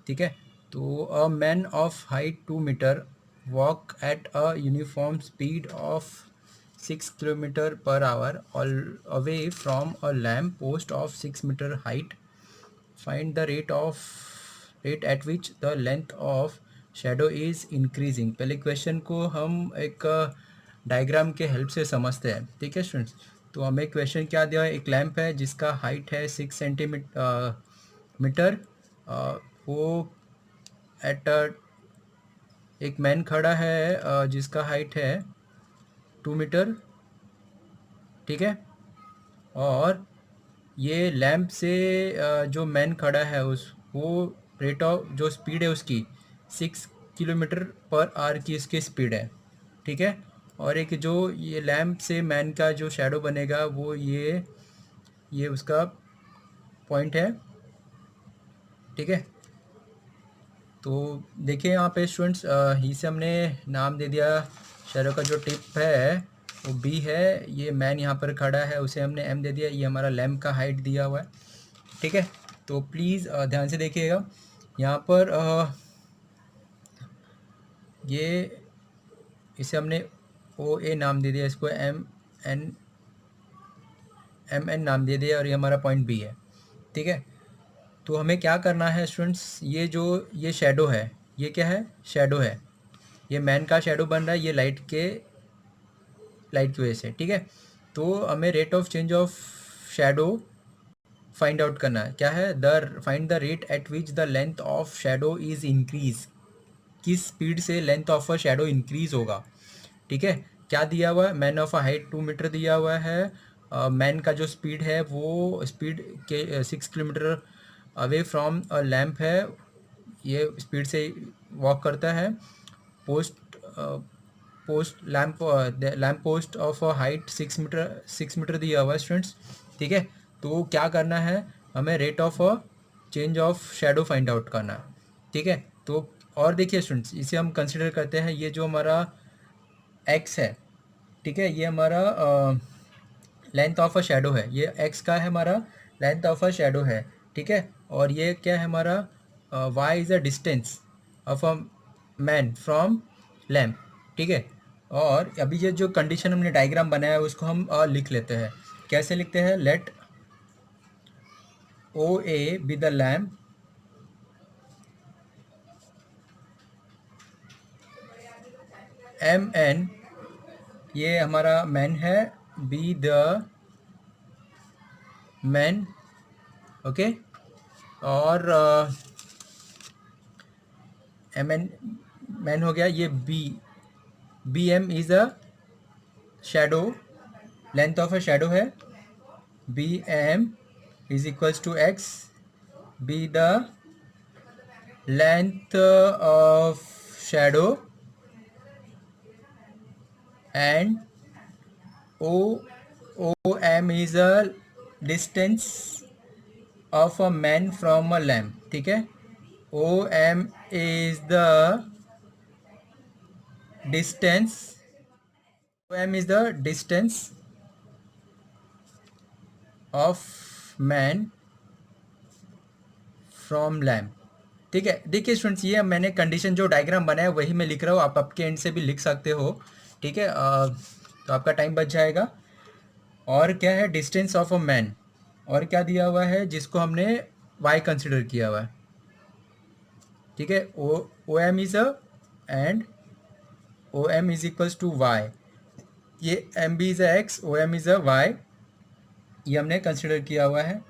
ठीक है। तो a man of height 2 metre walk at a uniform speed of 6 kilometre per hour away from a lamp post of 6 metre height, find the rate at which the length of shadow is increasing. पहले question को हम एक diagram के help से समझते हैं, ठीक है स्टूडेंट्स। तो हमें क्वेश्चन क्या दिया है, एक लैंप है जिसका हाइट है 6 सेंटीमीटर मीटर, वो एट एक मैन खड़ा है जिसका हाइट है 2 मीटर, ठीक है। और ये लैंप से जो मैन खड़ा है उस वो रेट ऑफ जो स्पीड है उसकी 6 किलोमीटर पर आवर की इसकी स्पीड है, ठीक है। और एक जो ये लैंप से मैन का जो शैडो बनेगा वो ये उसका पॉइंट है, ठीक है। तो देखिए यहाँ पे स्टूडेंट्स, इसे हमने नाम दे दिया, शैडो का जो टिप है वो बी है, ये मैन यहाँ पर खड़ा है उसे हमने एम दे दिया, ये हमारा लैंप का हाइट दिया हुआ है, ठीक है। तो प्लीज़ ध्यान से देखिएगा यहाँ पर, ये इसे हमने ओ ए नाम दे दिया, इसको एम एन नाम दे दिया, और ये हमारा पॉइंट बी है, ठीक है। तो हमें क्या करना है स्टूडेंट्स, ये शैडो है, ये क्या है, शैडो है, ये मैन का शैडो बन रहा है, ये लाइट की वजह से, ठीक है। तो हमें rate of change of shadow find out करना है, क्या है, find the rate at which the length of shadow is increase, किस स्पीड से length of a shadow increase होगा, ठीक है। क्या दिया हुआ है, man of a height 2 metre दिया हुआ है, मैन का जो स्पीड है वो स्पीड के 6 kilometre away from a lamp है, ये स्पीड से वॉक करता है, post post lamp post of height 6 metre दिया हुआ है स्टूडेंट्स, ठीक है। तो क्या करना है, हमें rate of change of shadow find out करना है, ठीक है। तो और देखिए स्टूडेंट्स, इसे हम कंसिडर करते हैं, ये जो हमारा एक्स है, ठीक है, ये हमारा लेंथ ऑफ अ शेडो है, ये एक्स का है हमारा लेंथ ऑफ अ शेडो है, ठीक है। और ये क्या है हमारा, y is a distance of a man from lamp, ठीक है। और अभी ये जो कंडीशन हमने डायग्राम बनाया है उसको हम लिख लेते हैं, कैसे लिखते हैं, let O A B the lamp M N, ये हमारा मैन है, बी द मैन, ओके। और एम एन मैन हो गया, ये B M is a shadow, length of a shadow है, B M is equals to X, be the length of shadow, and O M is a distance of a man from a lamp, ठीक है। O M is the distance, O M is the distance of man from lamp, ठीक है। देखिए students, ये मैंने condition जो diagram बनाया वही मैं लिख रहा हूँ, आप आपके एंड से भी लिख सकते हो, ठीक है। तो आपका टाइम बच जाएगा। और क्या है, डिस्टेंस ऑफ अ मैन, और क्या दिया हुआ है जिसको हमने वाई कंसिडर किया हुआ है, ठीक है। O M is a and O M is equals to Y, ये M B is a X, O M is a Y, ये हमने कंसिडर किया हुआ है,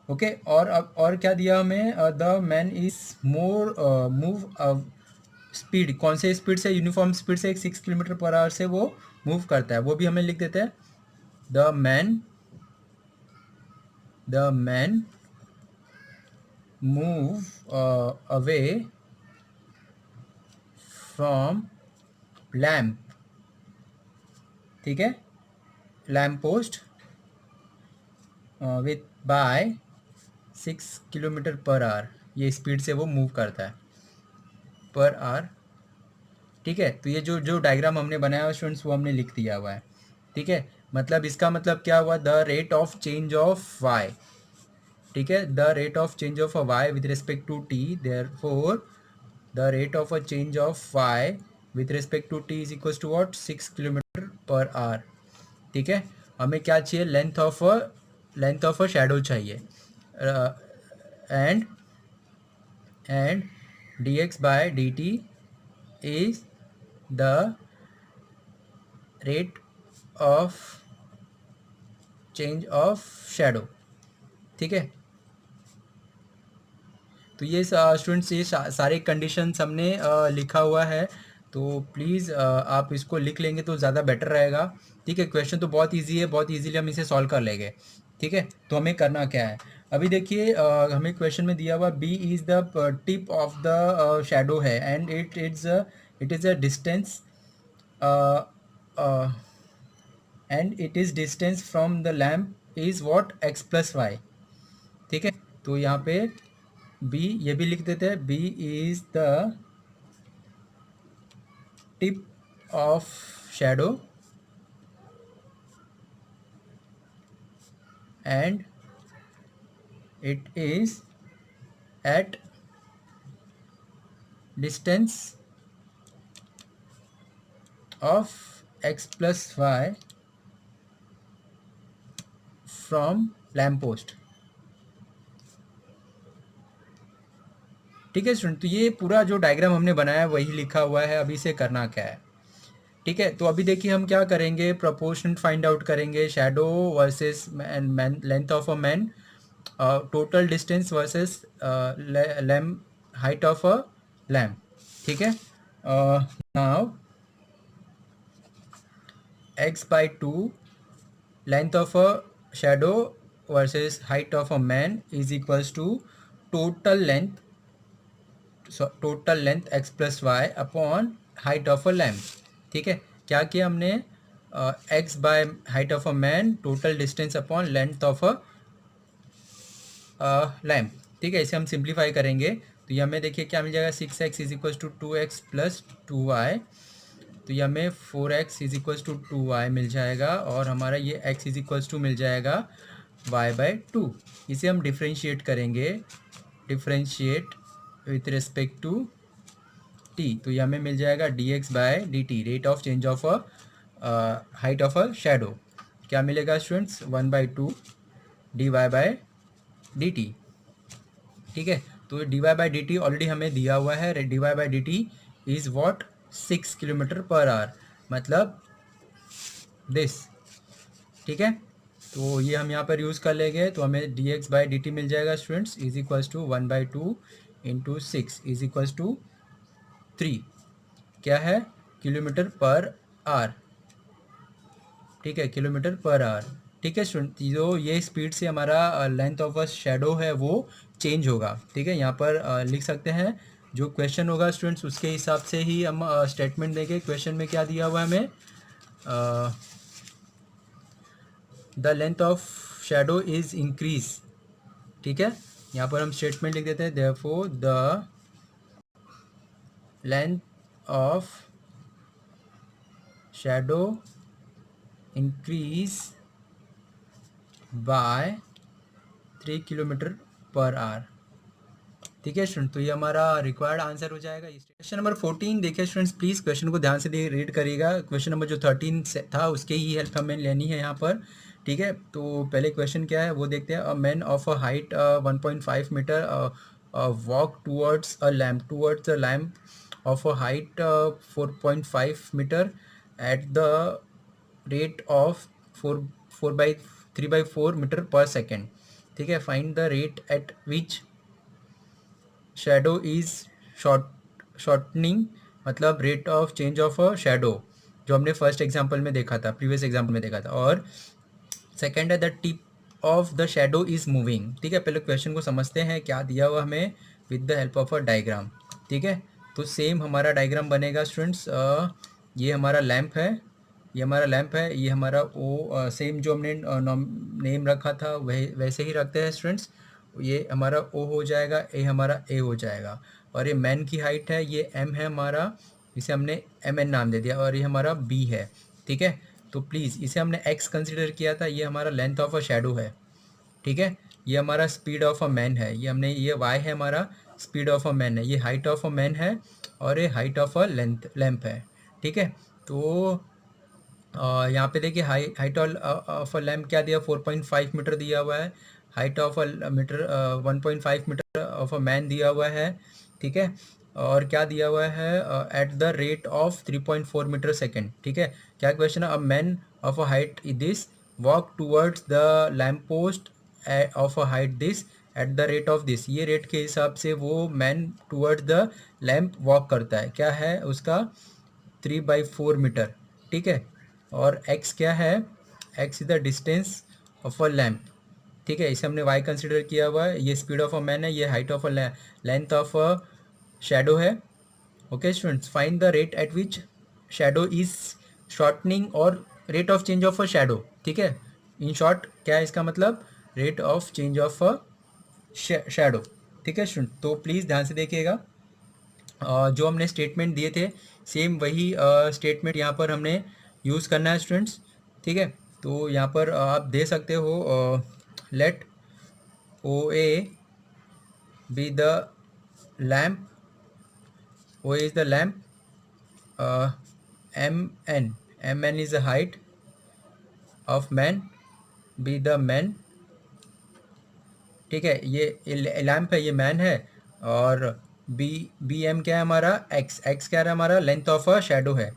ओके। और अब और क्या दिया हमें, the man is more move speed, कौन से स्पीड से, यूनिफॉर्म स्पीड से, 6 किलोमीटर पर आवर से वो मूव करता है, वो भी हमें लिख देते हैं। The man move away from lamp, ठीक है, lamp post with by 6 kilometre per hour, ये स्पीड से वो मूव करता है पर आवर। ठीक है, तो ये जो जो डायग्राम हमने बनाया हुआ स्टूडेंट्स, वो हमने लिख दिया हुआ है। ठीक है, मतलब इसका मतलब क्या हुआ, the rate of change of y, ठीक है, the rate of change of a y with respect to t, therefore the rate of a change of y with respect to t is equal to what, 6 kilometre per hour. ठीक है, हमें क्या चाहिए, length of a shadow चाहिए, and D x by D T is the rate of change of shadow. ठीक है, तो ये स्टूडेंट्स, ये सारे कंडीशंस हमने लिखा हुआ है, तो प्लीज़ आप इसको लिख लेंगे तो ज़्यादा बेटर रहेगा। ठीक है, क्वेश्चन तो बहुत इजी है, बहुत इजीली हम इसे सॉल्व कर लेंगे। ठीक है, तो हमें करना क्या है, अभी देखिए, हमें क्वेश्चन में दिया हुआ B is the tip of the shadow है, and it is a distance, and it is distance from the lamp is what, X plus Y. ठीक है, तो यहाँ पे बी ये भी लिख देते हैं, B is the tip of shadow and it is at distance of x plus Y from lamp post. ठीक है स्टूडेंट, तो ये पूरा जो डायग्राम हमने बनाया है वही लिखा हुआ है, अभी से करना क्या है। ठीक है, तो अभी देखिए हम क्या करेंगे, प्रोपोर्शन फाइंड आउट करेंगे, shadow versus man, length of a man, total distance versus lamp, height of a lamp. ठीक है, now x by 2 length of a shadow versus height of a man is equals to total length, so total length x plus y upon height of a lamp। ठीक है, क्या किया हमने, x by height of a man, total distance upon length of a lamp. ठीक है, इसे हम simplify करेंगे, तो ये हमें देखिए क्या मिल जाएगा, 6x is equal to 2x plus 2y, तो ये हमें 4x is equal to 2y मिल जाएगा, और हमारा ये x इज इक्वल टू मिल जाएगा y बाई 2। इसे हम डिफ्रेंशिएट करेंगे, differentiate with respect to t, तो ये हमें मिल जाएगा dx by dt, rate of change of a height of a shadow. क्या मिलेगा स्टूडेंट्स, 1/2 dy बाय dt। ठीक है, तो d Y by D T already हमें दिया हुआ है, d Y by D t is what, 6 kilometre per hour, मतलब दिस। ठीक है, तो ये हम यहाँ पर यूज़ कर लेंगे, तो हमें D x by D T मिल जाएगा students, is equals to 1/2 into 6 is equals to 3, क्या है, किलोमीटर पर आवर। ठीक है, किलोमीटर पर आवर। ठीक है स्टूडेंट, जो ये स्पीड से हमारा लेंथ ऑफ अ शेडो है वो चेंज होगा। ठीक है, यहाँ पर लिख सकते हैं, जो क्वेश्चन होगा स्टूडेंट्स उसके हिसाब से ही हम स्टेटमेंट देंगे। क्वेश्चन में क्या दिया हुआ है हमें, the length of shadow is increase. ठीक है, यहाँ पर हम स्टेटमेंट लिख देते हैं, therefore the length of shadow increase by 3 kilometre per hour. ठीक है स्टूडेंट, तो ये हमारा रिक्वायर्ड आंसर हो जाएगा। क्वेश्चन नंबर 14 देखिए स्टूडेंट्स, प्लीज़ क्वेश्चन को ध्यान से रीड करिएगा। क्वेश्चन नंबर जो 13 था उसके ही हेल्प हमें लेनी है यहाँ पर। ठीक है, तो पहले क्वेश्चन क्या है वो देखते हैं। A man of a height 1.5 metre walk towards a lamp of a height 4.5 metre at the rate of 4 4/3/4 metre पर सेकेंड। ठीक है, find the rate at which shadow is shortening, मतलब rate of change of a shadow, जो हमने first example में देखा था, previous example में देखा था। और सेकंड है the tip of the shadow is moving. ठीक है, पहले क्वेश्चन को समझते हैं क्या दिया हुआ हमें with the help of a diagram. ठीक है, तो सेम हमारा डायग्राम बनेगा स्टूडेंट्स। ये हमारा लैंप है, ये हमारा लैंप है, ये हमारा ओ सेम जो हमने नेम रखा था वही वैसे ही रखते हैं स्टूडेंट्स। ये हमारा ओ हो जाएगा, ए हमारा ए हो जाएगा। और ये मैन की हाइट है, ये एम है हमारा, इसे हमने एम एन नाम दे दिया। और ये हमारा बी है। ठीक है, तो प्लीज़ इसे हमने एक्स कंसिडर किया था, ये हमारा लेंथ ऑफ अ शेडो है। ठीक है, ये हमारा स्पीड ऑफ अ मैन है, ये हमने, ये वाई है हमारा, स्पीड ऑफ अ मैन है, ये हाइट ऑफ अ मैन है, और ये हाइट ऑफ अ लैंप है। ठीक है, तो यहाँ पे देखिए हाइट ऑफ अ लैम्प क्या दिया, 4.5 मीटर दिया हुआ है। Height of a metre 1.5 metre of a man दिया हुआ है। ठीक है, और क्या दिया हुआ है, at the rate of 3.4 metre second. ठीक है, क्या क्वेश्चन है, a man of a height this walk towards the lamp post of a height this at the rate of this. ये रेट के हिसाब से वो man towards the lamp walk करता है, क्या है उसका, 3/4 मीटर। ठीक है, और x क्या है, x is the distance of a lamp. ठीक है, इसे हमने y कंसिडर किया हुआ है, ये स्पीड ऑफ अ मैन है, ये height of a length of a shadow है। Okay students, find the rate at which shadow is shortening और rate of change of a shadow. ठीक है, इन शॉर्ट क्या है इसका मतलब, rate of change of a shadow. ठीक है स्टूडेंट, तो प्लीज़ ध्यान से देखिएगा। जो हमने स्टेटमेंट दिए थे सेम वही स्टेटमेंट यहाँ पर हमने यूज़ करना है स्टूडेंट्स। ठीक है, तो यहाँ पर आप दे सकते हो, let O A B the lamp, O is the lamp, M N is the height of man, B the man. ठीक है, ये लैम्प है, ये मैन है, और बी एम क्या है हमारा, एक्स क्या है हमारा, लेंथ ऑफ अ शेडो है।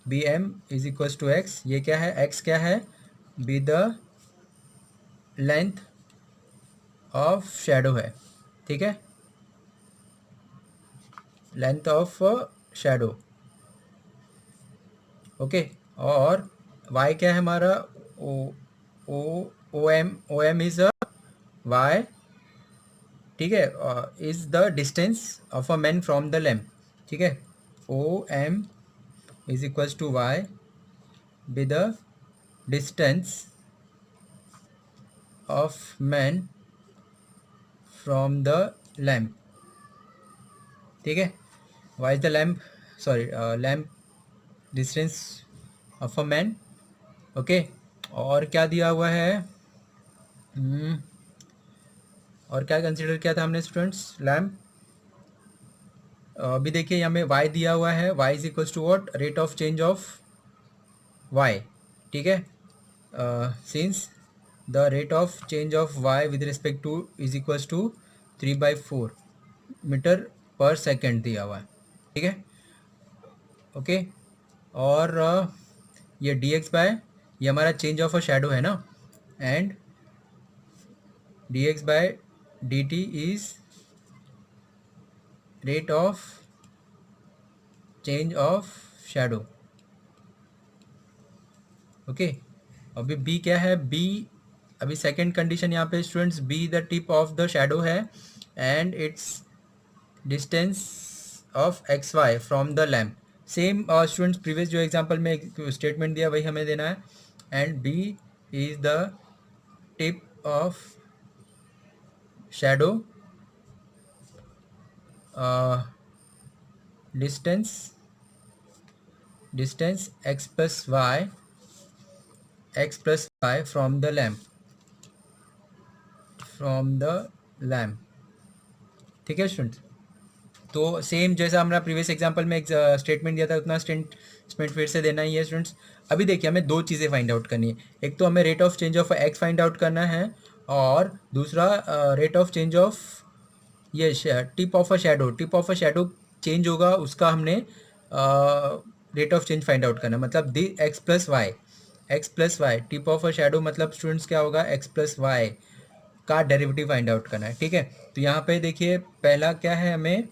B M is equals to X, ये क्या है, एक्स क्या है, be the length of shadow है। ठीक है, लेंथ ऑफ शेडो। ओके, और वाई क्या है हमारा, O O O M is a Y. ठीक है, is the distance of a man from the lamp. ठीक है, O M is equals to Y be the distance of man from the lamp. ठीक है, y is the lamp, sorry lamp distance of a man. Okay, और क्या दिया हुआ है, हम्म, और क्या कंसिडर किया था हमने स्टूडेंट्स, लैम्प। अभी देखिए यहाँ में y दिया हुआ है, y is equals to what, rate of change of y। ठीक है, since the rate of change of y with respect to is equals to 3/4 metre पर सेकेंड दिया हुआ है। ठीक है, ओके, और ये डी एक्स बाय, ये हमारा चेंज ऑफ अ शेडो है ना, and D x by D T is rate of change of shadow. Okay, अभी बी क्या है, बी अभी सेकंड कंडीशन यहाँ पे students, B the tip of the shadow है, and its distance of X Y from the lamp. Same students previous जो example में statement दिया वही हमें देना है, and B is the tip of shadow, distance X plus Y from the lamp. ठीक है स्टूडेंट्स, तो सेम जैसा हमारा प्रीवियस एग्जांपल में एक स्टेटमेंट दिया था उतना स्टेटमेंट फिर से देना ही है स्टूडेंट्स। अभी देखिए हमें दो चीज़ें फाइंड आउट करनी है, एक तो हमें rate of change of x find out करना है, और दूसरा रेट ऑफ चेंज ऑफ ये tip of a shadow change होगा उसका हमने rate of change find out करना है, मतलब the x plus y tip of a shadow, मतलब स्टूडेंट्स क्या होगा, एक्स प्लस वाई का डेरिवेटिव फाइंड आउट करना है, ठीक है। तो यहाँ पे देखिए पहला क्या है, हमें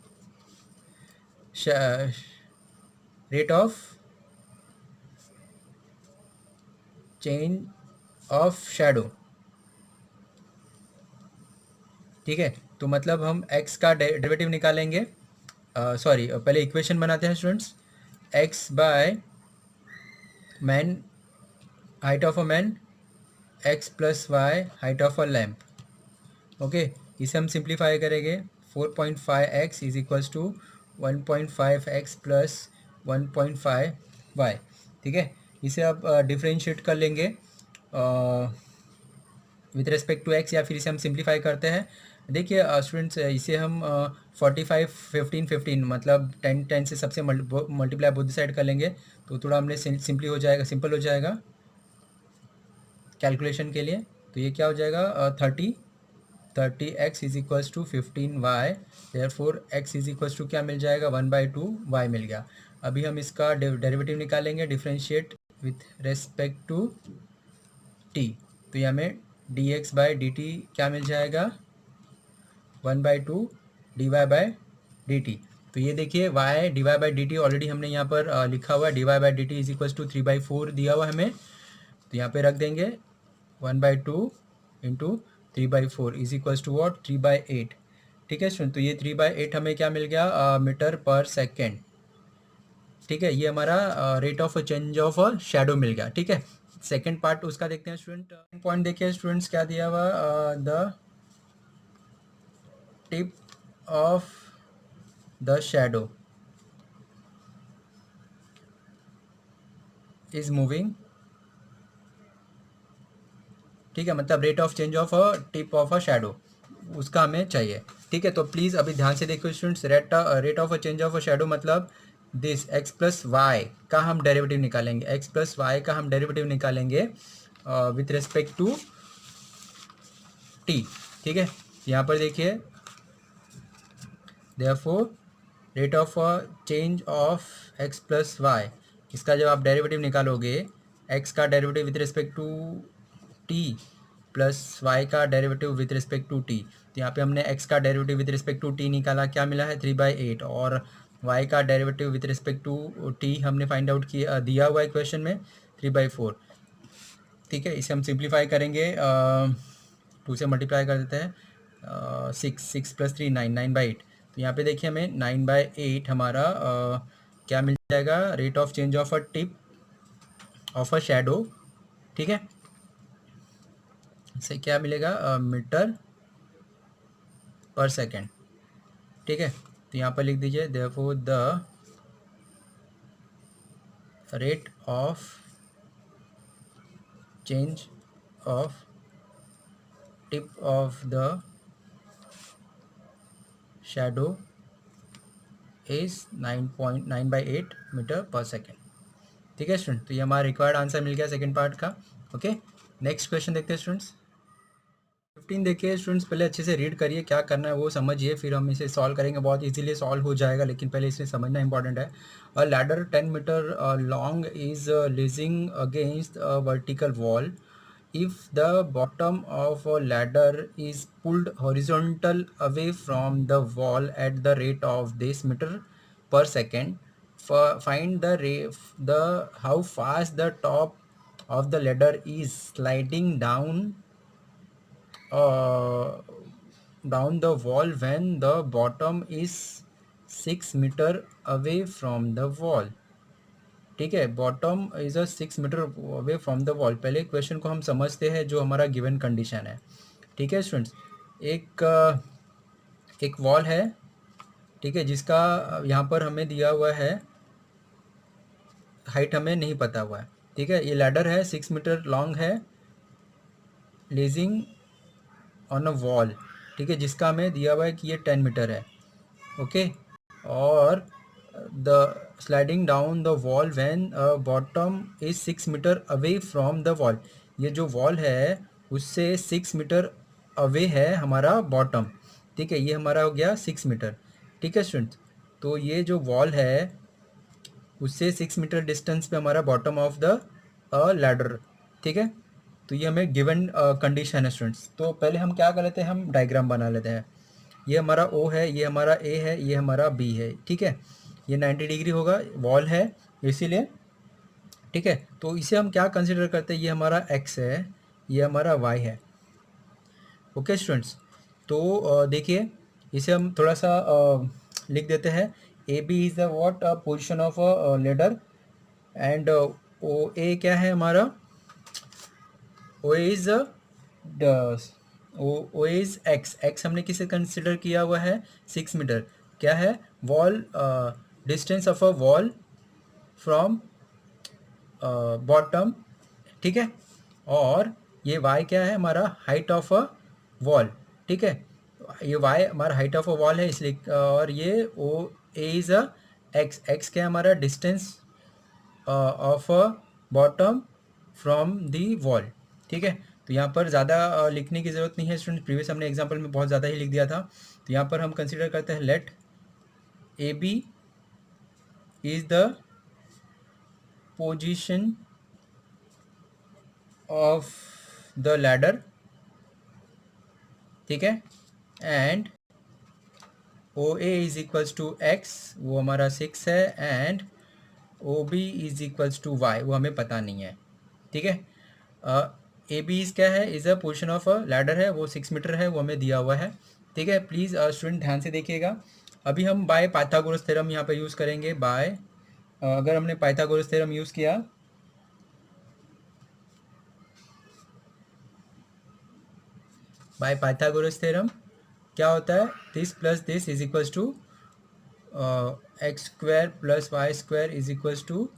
rate of change of shadow, ठीक है। तो मतलब हम x का डेरिवेटिव निकालेंगे, सॉरी पहले इक्वेशन बनाते हैं students. x by man, height of a man, x plus y height of a lamp, okay. इसे हम सिंप्लीफाई करेंगे, 4.5x is equals to 1.5x plus 1.5y, ठीक है। इसे अब डिफ्रेंशिएट कर लेंगे विथ रिस्पेक्ट टू x, या फिर इसे हम सिंप्लीफाई करते हैं। देखिए स्टूडेंट्स, इसे हम 45 15 15 मतलब 10 10 से सबसे मल्टीप्लाई बोथ साइड कर लेंगे, तो थोड़ा हमने सिंपल हो जाएगा कैलकुलेशन के लिए। तो ये क्या हो जाएगा, 30x is equals to 15y, therefore x is equals to क्या मिल जाएगा, 1/2y मिल गया। अभी हम इसका डेरिवेटिव निकालेंगे, differentiate with respect to t। तो ये हमें dx बाई dt क्या मिल जाएगा, 1/2 dy/dt। तो ये देखिए y dy/dt ऑलरेडी हमने यहाँ पर लिखा हुआ है, dy/dt इज इक्वल्स टू 3/4 दिया हुआ हमें, तो यहाँ पे रख देंगे 1/2 into 3/4 is equals to what, 3/8, ठीक है स्टूडेंट। तो ये 3/8 हमें क्या मिल गया, मीटर पर सेकेंड, ठीक है। ये हमारा rate of change of shadow मिल गया, ठीक है। सेकेंड पार्ट उसका देखते हैं स्टूडेंट। पॉइंट देखिए स्टूडेंट्स क्या दिया हुआ, the tip of the shadow is moving, ठीक है। मतलब rate of change of a tip of a shadow उसका हमें चाहिए, ठीक है। तो प्लीज़ अभी ध्यान से देखो students, rate of a change of a shadow मतलब दिस x प्लस वाई का हम डेरिवेटिव निकालेंगे, x प्लस वाई का हम डेरिवेटिव निकालेंगे विथ रिस्पेक्ट टू t, ठीक है। यहाँ पर देखिए therefore rate of change of x plus y, इसका जब आप डेरिवेटिव निकालोगे, x का derivative with respect to t plus y का derivative with respect to t, तो यहाँ पे हमने x का derivative with respect to t निकाला, क्या मिला है 3/8, और y का derivative with respect to t हमने फाइंड आउट किया, दिया हुआ है क्वेश्चन में 3/4, ठीक है। इसे हम सिंप्लीफाई करेंगे, 2 से मल्टीप्लाई कर देते हैं, 6 प्लस 3 9, 9/8। तो यहाँ पे देखिए हमें 9/8 हमारा क्या मिल जाएगा, rate of change of a tip of a shadow, ठीक है। इससे क्या मिलेगा, मीटर पर सेकेंड, ठीक है। तो यहाँ पर लिख दीजिए therefore the rate of change of tip of the shadow is 9.9/8 metre पर सेकेंड, ठीक है स्टूडेंट। तो ये हमारा रिक्वायर्ड आंसर मिल गया सेकेंड पार्ट का, ओके। नेक्स्ट क्वेश्चन देखते हैं स्टूडेंट्स। 15 देखिए स्टूडेंट्स, पहले अच्छे से रीड करिए, क्या करना है वो समझिए, फिर हम इसे सॉल्व करेंगे, बहुत इजीली सॉल्व हो जाएगा, लेकिन पहले इसे समझना इंपॉर्टेंट है। A ladder 10 metre long is leaning against a vertical wall. If the bottom of a ladder is pulled horizontal away from the wall at the rate of this meter per second, find the how fast the top of the ladder is sliding uh, down the wall when the bottom is 6 meter away from the wall, ठीक है। Bottom is a 6 metre away from the wall. पहले question को हम समझते हैं जो हमारा given condition है, ठीक है स्टूडेंट्स। एक वॉल है, ठीक है, जिसका यहाँ पर हमें दिया हुआ है, हाइट हमें नहीं पता हुआ है, ठीक है। ये लैडर है, 6 मीटर लॉन्ग है, लेजिंग ऑन अ वॉल, ठीक है, जिसका हमें दिया हुआ है कि ये 10 मीटर है, ओके। और the sliding down the wall when bottom is 6 metre away from the wall. ये जो वॉल है उससे 6 मीटर अवे है हमारा बॉटम, ठीक है। ये हमारा हो गया 6 मीटर, ठीक है स्टूडेंट्स। तो ये जो वॉल है उससे 6 मीटर डिस्टेंस पे हमारा बॉटम ऑफ द लैडर, ठीक है। तो ये हमें गिवन कंडीशन है स्टूडेंट्स। तो पहले हम क्या कर लेते हैं, हम डायग्राम बना लेते हैं। ये हमारा ओ है, ये हमारा ए है, ये हमारा बी है, ठीक है। ये 90 डिग्री होगा, वॉल है इसीलिए, ठीक है। तो इसे हम क्या कंसिडर करते हैं, ये हमारा एक्स है, ये हमारा वाई है। ओके स्टूडेंट्स, तो देखिए इसे हम थोड़ा सा लिख देते हैं। A B is the what position of a ladder, and O A क्या है हमारा, O is O is x, x हमने किसे कंसिडर किया हुआ है, 6 मीटर। क्या है, wall, distance of a wall from bottom, ठीक है। और ये वाई क्या है हमारा, हाइट ऑफ अ वॉल, ठीक है। ये वाई हमारा हाइट ऑफ अ वॉल है इसलिए, और ये O A is a x, x क्या है हमारा, distance of a bottom from the wall, ठीक है। तो यहाँ पर ज़्यादा लिखने की ज़रूरत नहीं है स्टूडेंट, प्रीवियस हमने एग्जांपल में बहुत ज़्यादा ही लिख दिया था। तो यहाँ पर हम कंसिडर करते हैं, let A B is the position of the ladder, ठीक है। And O A is equals to x, वो हमारा 6 है, and O B is equals to y, वो हमें पता नहीं है, ठीक है। ए बी इज़ क्या है, is a portion of a ladder है, वो 6 मीटर है, वो हमें दिया हुआ है, ठीक है। प्लीज़ स्टूडेंट ध्यान से देखिएगा। अभी हम बाय पाइथागोरस थ्योरम यहाँ पे यूज़ करेंगे। बाय अगर हमने पाइथागोरस थ्योरम यूज़ किया, बाय पाइथागोरस थ्योरम क्या होता है, this plus this is equals to x square plus y square is equals to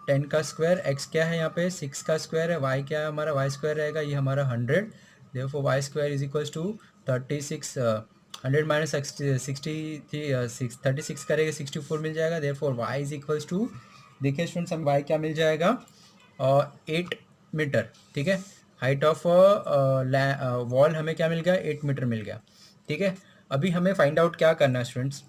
10 का स्क्वायर। एक्स क्या है यहाँ पे, 6 का स्क्वायर है, वाई क्या है हमारा, वाई स्क्वायर रहेगा, ये हमारा 100, therefore y square is equals to 36, 100 minus 63, 36 करेगा 64 मिल जाएगा, therefore y is equals to, देखिए स्टूडेंट्स हम वाई क्या मिल जाएगा, 8 मीटर, ठीक है। हाइट ऑफ वॉल हमें क्या मिल गया, 8 मीटर मिल गया, ठीक है। अभी हमें फाइंड आउट क्या करना है स्टूडेंट्स,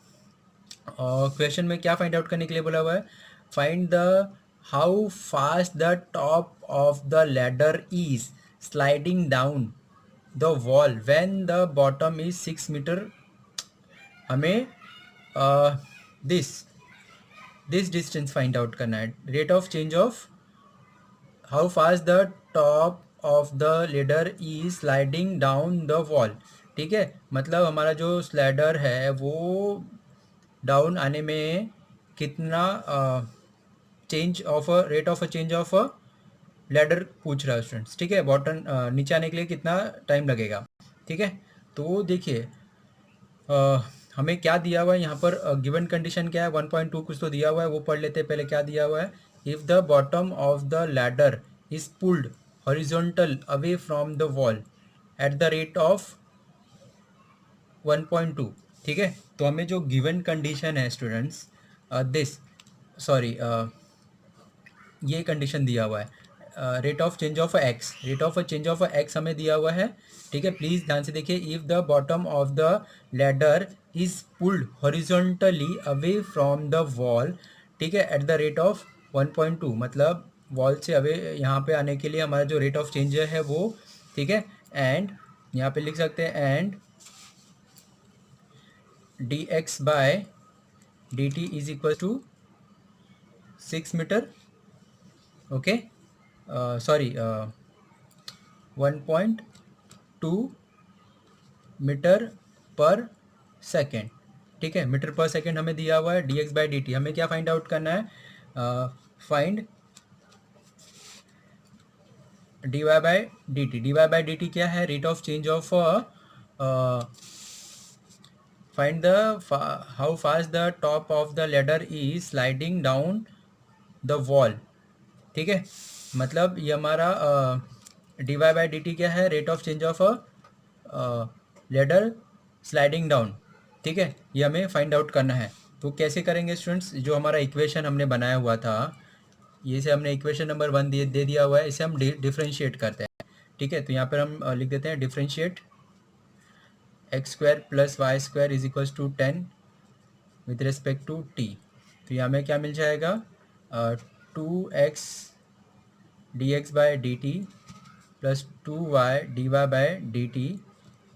क्वेश्चन में क्या फाइंड आउट करने के लिए बोला हुआ है, find the how fast the top of the ladder is sliding down the wall when the bottom is 6 metre. हमें this this distance find out करना है, rate of change of how fast the top of the ladder is sliding down the wall, ठीक है। मतलब हमारा जो slider है वो डाउन आने में कितना change of a rate of a change of a ladder पूछ रहा है स्टूडेंट्स, ठीक है। बॉटम नीचे आने के लिए कितना टाइम लगेगा, ठीक है। तो देखिए हमें क्या दिया हुआ है यहाँ पर, गिवन कंडीशन क्या है, 1.2 कुछ तो दिया हुआ है, वो पढ़ लेते हैं पहले क्या दिया हुआ है। If the bottom of the ladder is pulled horizontal away from the wall at the rate of 1.2, ठीक है। तो हमें जो गिवन कंडीशन है स्टूडेंट्स, दिस सॉरी ये कंडीशन दिया हुआ है, rate of change of x, rate of change of x हमें दिया हुआ है, ठीक है। प्लीज़ ध्यान से देखिए, if the bottom of the ladder is pulled horizontally away from the wall, ठीक है, एट द रेट ऑफ 1.2, मतलब वॉल से अवे यहाँ पे आने के लिए हमारा जो रेट ऑफ चेंज है वो, ठीक है। एंड यहाँ पे लिख सकते हैं, and D x by D T is equal to 6 metre, okay, sorry 1.2 metre पर सेकेंड, ठीक है। मीटर पर सेकेंड हमें दिया हुआ है, d x by D t हमें क्या फाइंड आउट करना है, find d Y by D T, D Y by D t क्या है, rate of change of, find the how fast the top of the ladder is sliding down the wall, ठीक है। मतलब ये हमारा d Y by D t क्या है, rate of change of ladder sliding down, ठीक है। ये हमें फाइंड आउट करना है। तो कैसे करेंगे स्टूडेंट्स, जो हमारा इक्वेशन हमने बनाया हुआ था, ये से हमने इक्वेशन नंबर 1 दे दिया हुआ है, इसे हम डिफ्रेंशिएट करते हैं, ठीक है। तो यहाँ पर हम लिख देते हैं differentiate x square plus y square is equals to 10 with respect to T. तो यहाँ हमें क्या मिल जाएगा, 2x d x by D t plus 2y dy by D T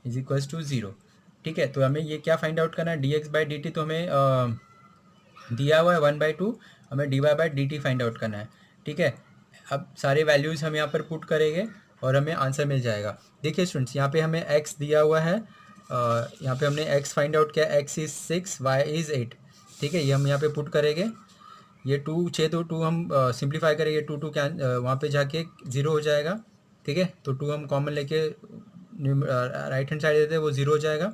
is equals to 0। ठीक है, तो हमें ये क्या फाइंड आउट करना है, dx बाई डी टी तो हमें दिया हुआ है 1/2, हमें dy by D T find out करना है। ठीक है, अब सारे वैल्यूज़ हम यहाँ पर पुट करेंगे और हमें आंसर मिल जाएगा। देखिए स्टूडेंट्स, यहाँ पे हमें x दिया हुआ है, यहाँ पे हमने x फाइंड आउट किया, x इज़ 6, y इज़ 8। ठीक है, ये हम यहाँ पे पुट करेंगे। ये 2 6 तो 2 हम सिंप्लीफाई करेंगे, 2 2 क्या वहाँ पे जाके 0 हो जाएगा। ठीक है, तो 2 हम कॉमन लेके राइट हैंड साइड देते हैं, वो 0 हो जाएगा।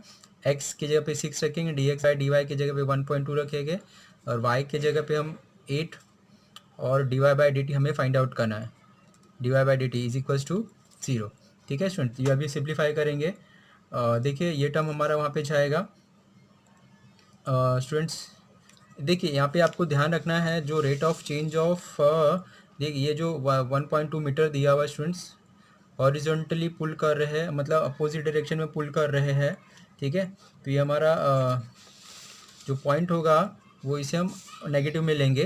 x की जगह पे 6 रखेंगे, dx बाई डी वाई की जगह पे 1.2 रखेंगे, और y की जगह पे हम 8, और dy बाई डी टी हमें फाइंड आउट करना है, dy by D T is equals to 0। ठीक है स्टूडेंट, ये अभी सिंप्लीफाई करेंगे। देखिए ये टर्म हमारा वहाँ पे जाएगा। स्टूडेंट्स देखिए यहाँ पे आपको ध्यान रखना है, जो रेट ऑफ चेंज ऑफ देखिए ये जो 1.2 मीटर दिया हुआ है स्टूडेंट्स, हॉरिजॉन्टली पुल कर रहे हैं, मतलब अपोजिट डायरेक्शन में पुल कर रहे हैं। ठीक है, तो ये हमारा जो पॉइंट होगा वो इसे हम नेगेटिव में लेंगे।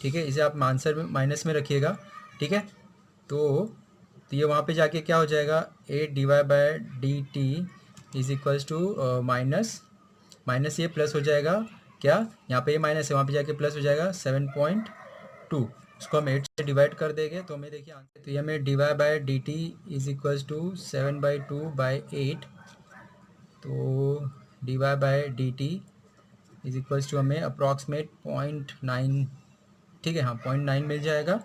ठीक है, इसे आप आंसर में माइनस में रखिएगा। ठीक है, तो ये वहाँ पे जाके क्या हो जाएगा, 8 dy by D T is equals to minus minus, ये प्लस हो जाएगा, क्या यहाँ पे ये माइनस है, वहाँ पे जाके प्लस हो जाएगा 7.2। इसको हम 8 से डिवाइड कर देंगे तो हमें देखिए आंसर, तो ये हमें dy by D T is equals to 7/2/8। तो dy by D T is equals to हमें अप्रॉक्सीमेट 0.9, ठीक है हाँ 0.9 मिल जाएगा,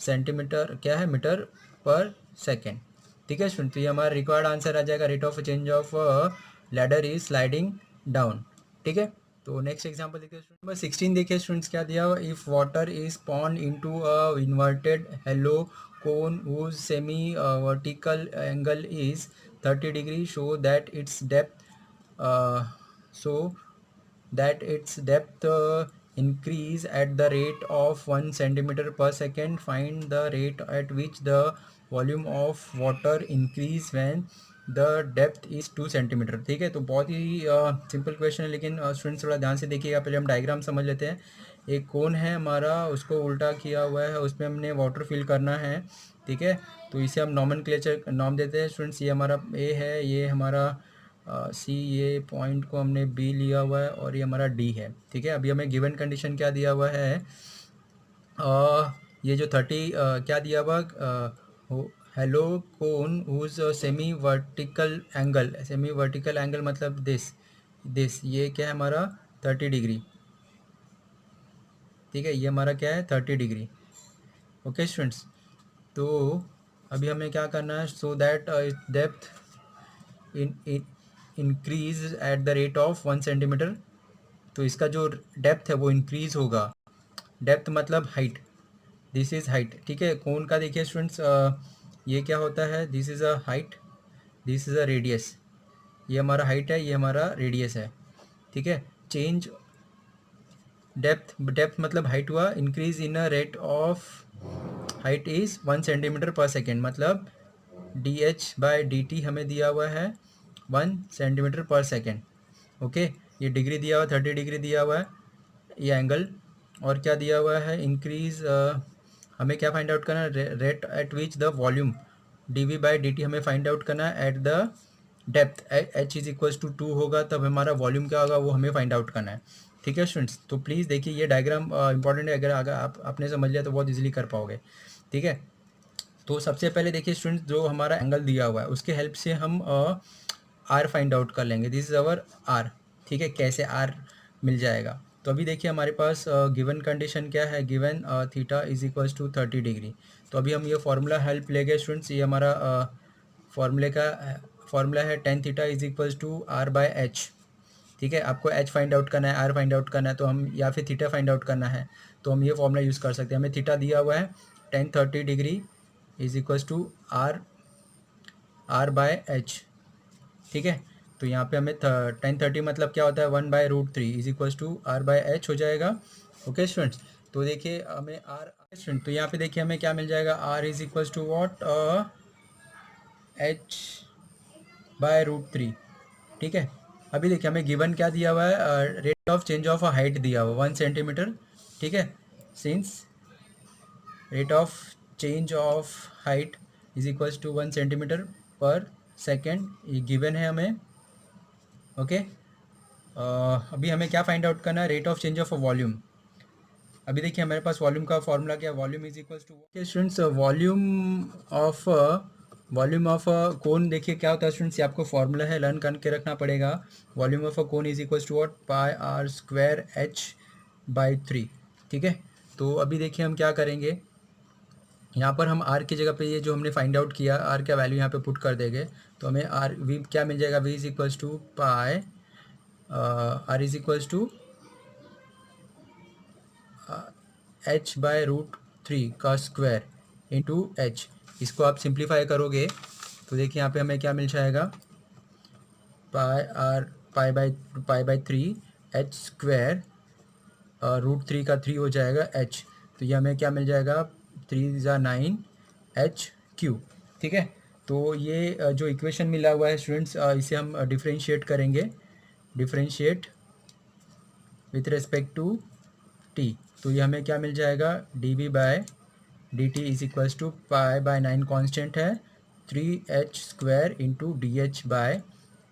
सेंटीमीटर क्या है, मीटर पर सेकेंड। ठीक है स्टूडेंट, तो ये हमारा रिक्वायर्ड आंसर आ जाएगा, rate of change of ladder is sliding down. ठीक है, तो नेक्स्ट एग्जांपल देखिए स्टूडेंट, नंबर 16 देखिए स्टूडेंट्स क्या दिया हुआ, इफ वाटर इज पॉन into a inverted hollow cone whose semi vertical angle is 30 degree, show that its depth increase at the rate of 1 centimeter per second. Find the rate at which the volume of water increase when the depth is 2 centimetre. ठीक है, तो बहुत ही simple question है, लेकिन students थोड़ा ध्यान से देखिएगा। पहले हम डायग्राम समझ लेते हैं। एक कोन है हमारा, उसको उल्टा किया हुआ है, उसमें हमने वाटर फिल करना है। ठीक है, तो इसे हम नॉमेनक्लेचर नाम देते हैं स्टूडेंट्स। ये हमारा ए है, ये हमारा सी, ये पॉइंट को हमने बी लिया हुआ है, और ये हमारा डी है। ठीक है, अभी हमें गिवन कंडीशन क्या दिया हुआ है, ये जो 30 क्या दिया हुआ, हेलो कोन हुज सेमी वर्टिकल एंगल मतलब दिस ये क्या है हमारा 30 डिग्री। ठीक है, ये हमारा क्या है 30 डिग्री। ओके स्टूडेंट्स, तो अभी हमें क्या करना है, so that depth in increase at the rate of 1 centimetre, तो इसका जो डेप्थ है वो इंक्रीज होगा। डेप्थ मतलब हाइट, दिस इज़ हाइट। ठीक है, कोन का देखिए स्टूडेंट्स, ये क्या होता है, this is a height, this is a radius. ये हमारा हाइट है, ये हमारा रेडियस है। ठीक है, चेंज डेप्थ मतलब हाइट हुआ, increase in a rate of height is 1 centimetre पर सेकेंड, मतलब D H by D t हमें दिया हुआ है 1 सेंटीमीटर पर सेकेंड। ओके, ये डिग्री दिया हुआ 30 डिग्री दिया हुआ है, ये एंगल, और क्या दिया हुआ है, इंक्रीज हमें क्या फाइंड आउट करना है, rate at which the volume d v by D t हमें फाइंड आउट करना है at the depth, h is equals to 2 होगा, तब हमारा वॉल्यूम क्या होगा वो हमें फाइंड आउट करना है। ठीक है स्टूडेंट्स, तो प्लीज़ देखिए ये डायग्राम इंपॉर्टेंट है, अगर आप आपने समझ लिया तो बहुत इजीली कर पाओगे। ठीक है, तो सबसे पहले देखिए स्टूडेंट्स, जो हमारा एंगल दिया हुआ है उसके हेल्प से हम आर फाइंड आउट कर लेंगे, दिस इज़ अवर आर। ठीक है, कैसे आर मिल जाएगा, तो अभी देखिए हमारे पास गिवन कंडीशन क्या है, given theta is equals to 30 degree. तो अभी हम ये फार्मूला हेल्प लेंगे स्टूडेंट्स, ये हमारा फार्मूले का फार्मूला है tan theta is equals to r by h. ठीक है, आपको एच फाइंड आउट करना है, आर फाइंड आउट करना है, तो हम या फिर थीटा फाइंड आउट करना है, तो हम ये फॉर्मूला यूज़ कर सकते हैं। हमें थीटा दिया हुआ है 1030 degree is equals to r by h. ठीक है, तो यहाँ पे हमें 1030 मतलब क्या होता है 1/√3 is equals to r by h हो जाएगा। ओके स्टूडेंट्स, तो देखिए हमें आर स्टूडेंट, तो यहाँ पे देखिए हमें क्या मिल जाएगा, r is equals to what, h by √3। ठीक है, अभी देखिए हमें गिवन क्या दिया हुआ है, rate of change of height दिया हुआ 1 सेंटीमीटर। ठीक है, since rate of change of height is equals to 1 centimetre पर सेकेंड, ये गिवन है हमें। ओके, अभी हमें क्या फाइंड आउट करना है, rate of change of volume. अभी देखिए हमारे पास वॉल्यूम का फॉर्मूला क्या है, volume is equals to students volume of cone. देखिए क्या होता है स्टूडेंट्स, ये आपको फॉर्मूला है, लर्न करके रखना पड़ेगा। Volume of a cone is equals to what, pi r square h by 3। ठीक है, तो अभी देखिए हम क्या करेंगे, यहाँ पर हम आर की जगह पे ये जो हमने फाइंड आउट किया आर का वैल्यू यहाँ पे पुट कर देंगे, तो हमें आर वी क्या मिल जाएगा, v is equals to pi r is equals to h by root 3 का स्क्वायर इंटू एच। इसको आप सिंप्लीफाई करोगे तो देखिए यहाँ पे हमें क्या मिल जाएगा, pi by 3 h square root 3 का 3 हो जाएगा एच, तो ये हमें क्या मिल जाएगा, 3 ज़ा 9 एच क्यू। ठीक है, तो ये जो इक्वेशन मिला हुआ है स्टूडेंट्स, इसे हम डिफ्रेंशिएट करेंगे, differentiate with respect to T. तो ये हमें क्या मिल जाएगा, d b by D T is equals to pi by 9 constant है 3h square into d h by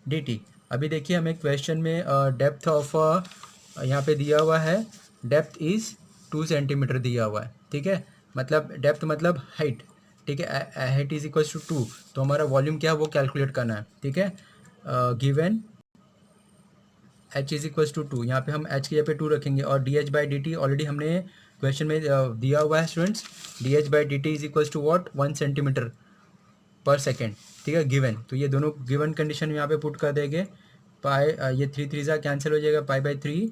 D t. अभी देखिए हमें क्वेश्चन में डेप्थ ऑफ यहाँ पे दिया हुआ है, डेप्थ इज़ 2 सेंटीमीटर दिया हुआ है। ठीक है, मतलब डेप्थ मतलब हाइट। ठीक है, हाइट इज इक्वल्स टू 2, तो हमारा वॉल्यूम क्या है वो कैलकुलेट करना है। ठीक है, given h is equals to 2, यहाँ पे हम h की जगह पे 2 रखेंगे, और D H by D T already हमने क्वेश्चन में दिया हुआ है students, D H by D T is equals to what, 1 centimetre पर सेकेंड। ठीक है, गिवन, तो ये दोनों गिवन कंडीशन यहाँ पे पुट कर देंगे। पाई ये 3 3 ज़ा कैंसिल हो जाएगा, पाई बाई 3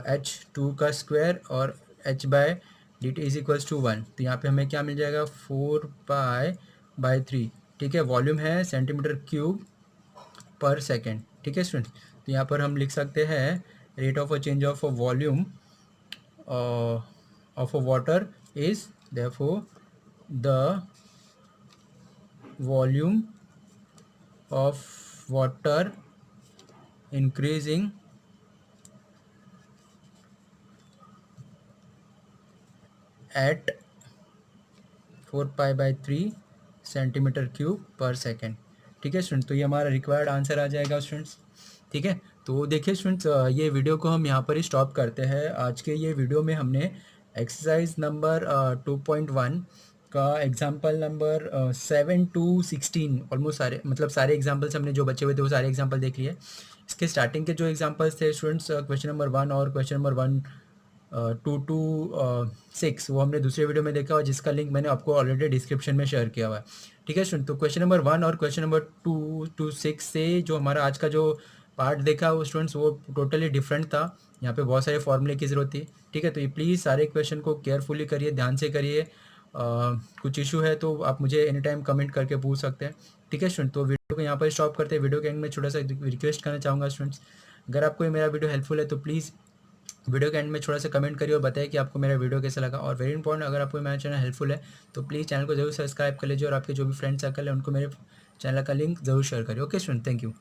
एच 2 का स्क्वायर और h by D T is equals to 1, तो यहाँ पे हमें क्या मिल जाएगा, 4 पाई बाई 3। ठीक है, वॉल्यूम है सेंटीमीटर क्यूब पर सेकेंड। ठीक है स्टूडेंट, तो यहाँ पर हम लिख सकते हैं rate of a change of volume of a water is therefore the volume of water increasing at 4 pi by 3 centimetre cube पर सेकेंड। ठीक है स्टूडेंट, तो ये हमारा रिक्वायर्ड आंसर आ जाएगा स्टूडेंट्स। ठीक है, तो देखिए स्टूडेंट्स, ये वीडियो को हम यहाँ पर ही स्टॉप करते हैं। आज के ये वीडियो में हमने एक्सरसाइज नंबर 2.1 का एग्जाम्पल नंबर 7 to 16 ऑलमोस्ट सारे, मतलब सारे एग्जाम्पल्स हमने जो बचे हुए थे वो सारे एग्जाम्पल देख लिए। इसके स्टार्टिंग के जो एग्जाम्पल्स थे स्टूडेंट्स, क्वेश्चन नंबर 1 और क्वेश्चन नंबर 1 2 to 6, वो हमने दूसरे वीडियो में देखा और जिसका लिंक मैंने आपको ऑलरेडी डिस्क्रिप्शन में शेयर किया हुआ है। ठीक है स्टूडेंट, तो क्वेश्चन नंबर 1 और क्वेश्चन नंबर 2 to 6 से जो हमारा आज का जो पार्ट देखा वो स्टूडेंट्स वो टोटली डिफरेंट था। यहाँ पे बहुत सारे फॉर्मूले की ज़रूरत थी। ठीक है, तो ये प्लीज़ सारे क्वेश्चन को केयरफुली करिए, ध्यान से करिए। कुछ इशू है तो आप मुझे एनी टाइम कमेंट करके पूछ सकते हैं। ठीक है स्टूडेंट, तो वीडियो को यहाँ पर स्टॉप करते हैं। वीडियो के एंड में छोटा सा रिक्वेस्ट करना चाहूँगा स्टूडेंट्स, अगर आपको मेरा वीडियो हेल्पफुल है तो प्लीज़ वीडियो के एंड में थोड़ा सा कमेंट करिए और बताइए कि आपको मेरा वीडियो कैसा लगा। और वेरी इंपॉर्टेंट, अगर आपको मेरा चैनल हेल्पफुल है तो प्लीज़ चैनल को जरूर सब्सक्राइब कर लीजिए और आपके जो भी फ्रेंड सर्कल है उनको मेरे चैनल का लिंक ज़रूर शेयर करिए। Okay student, thank you.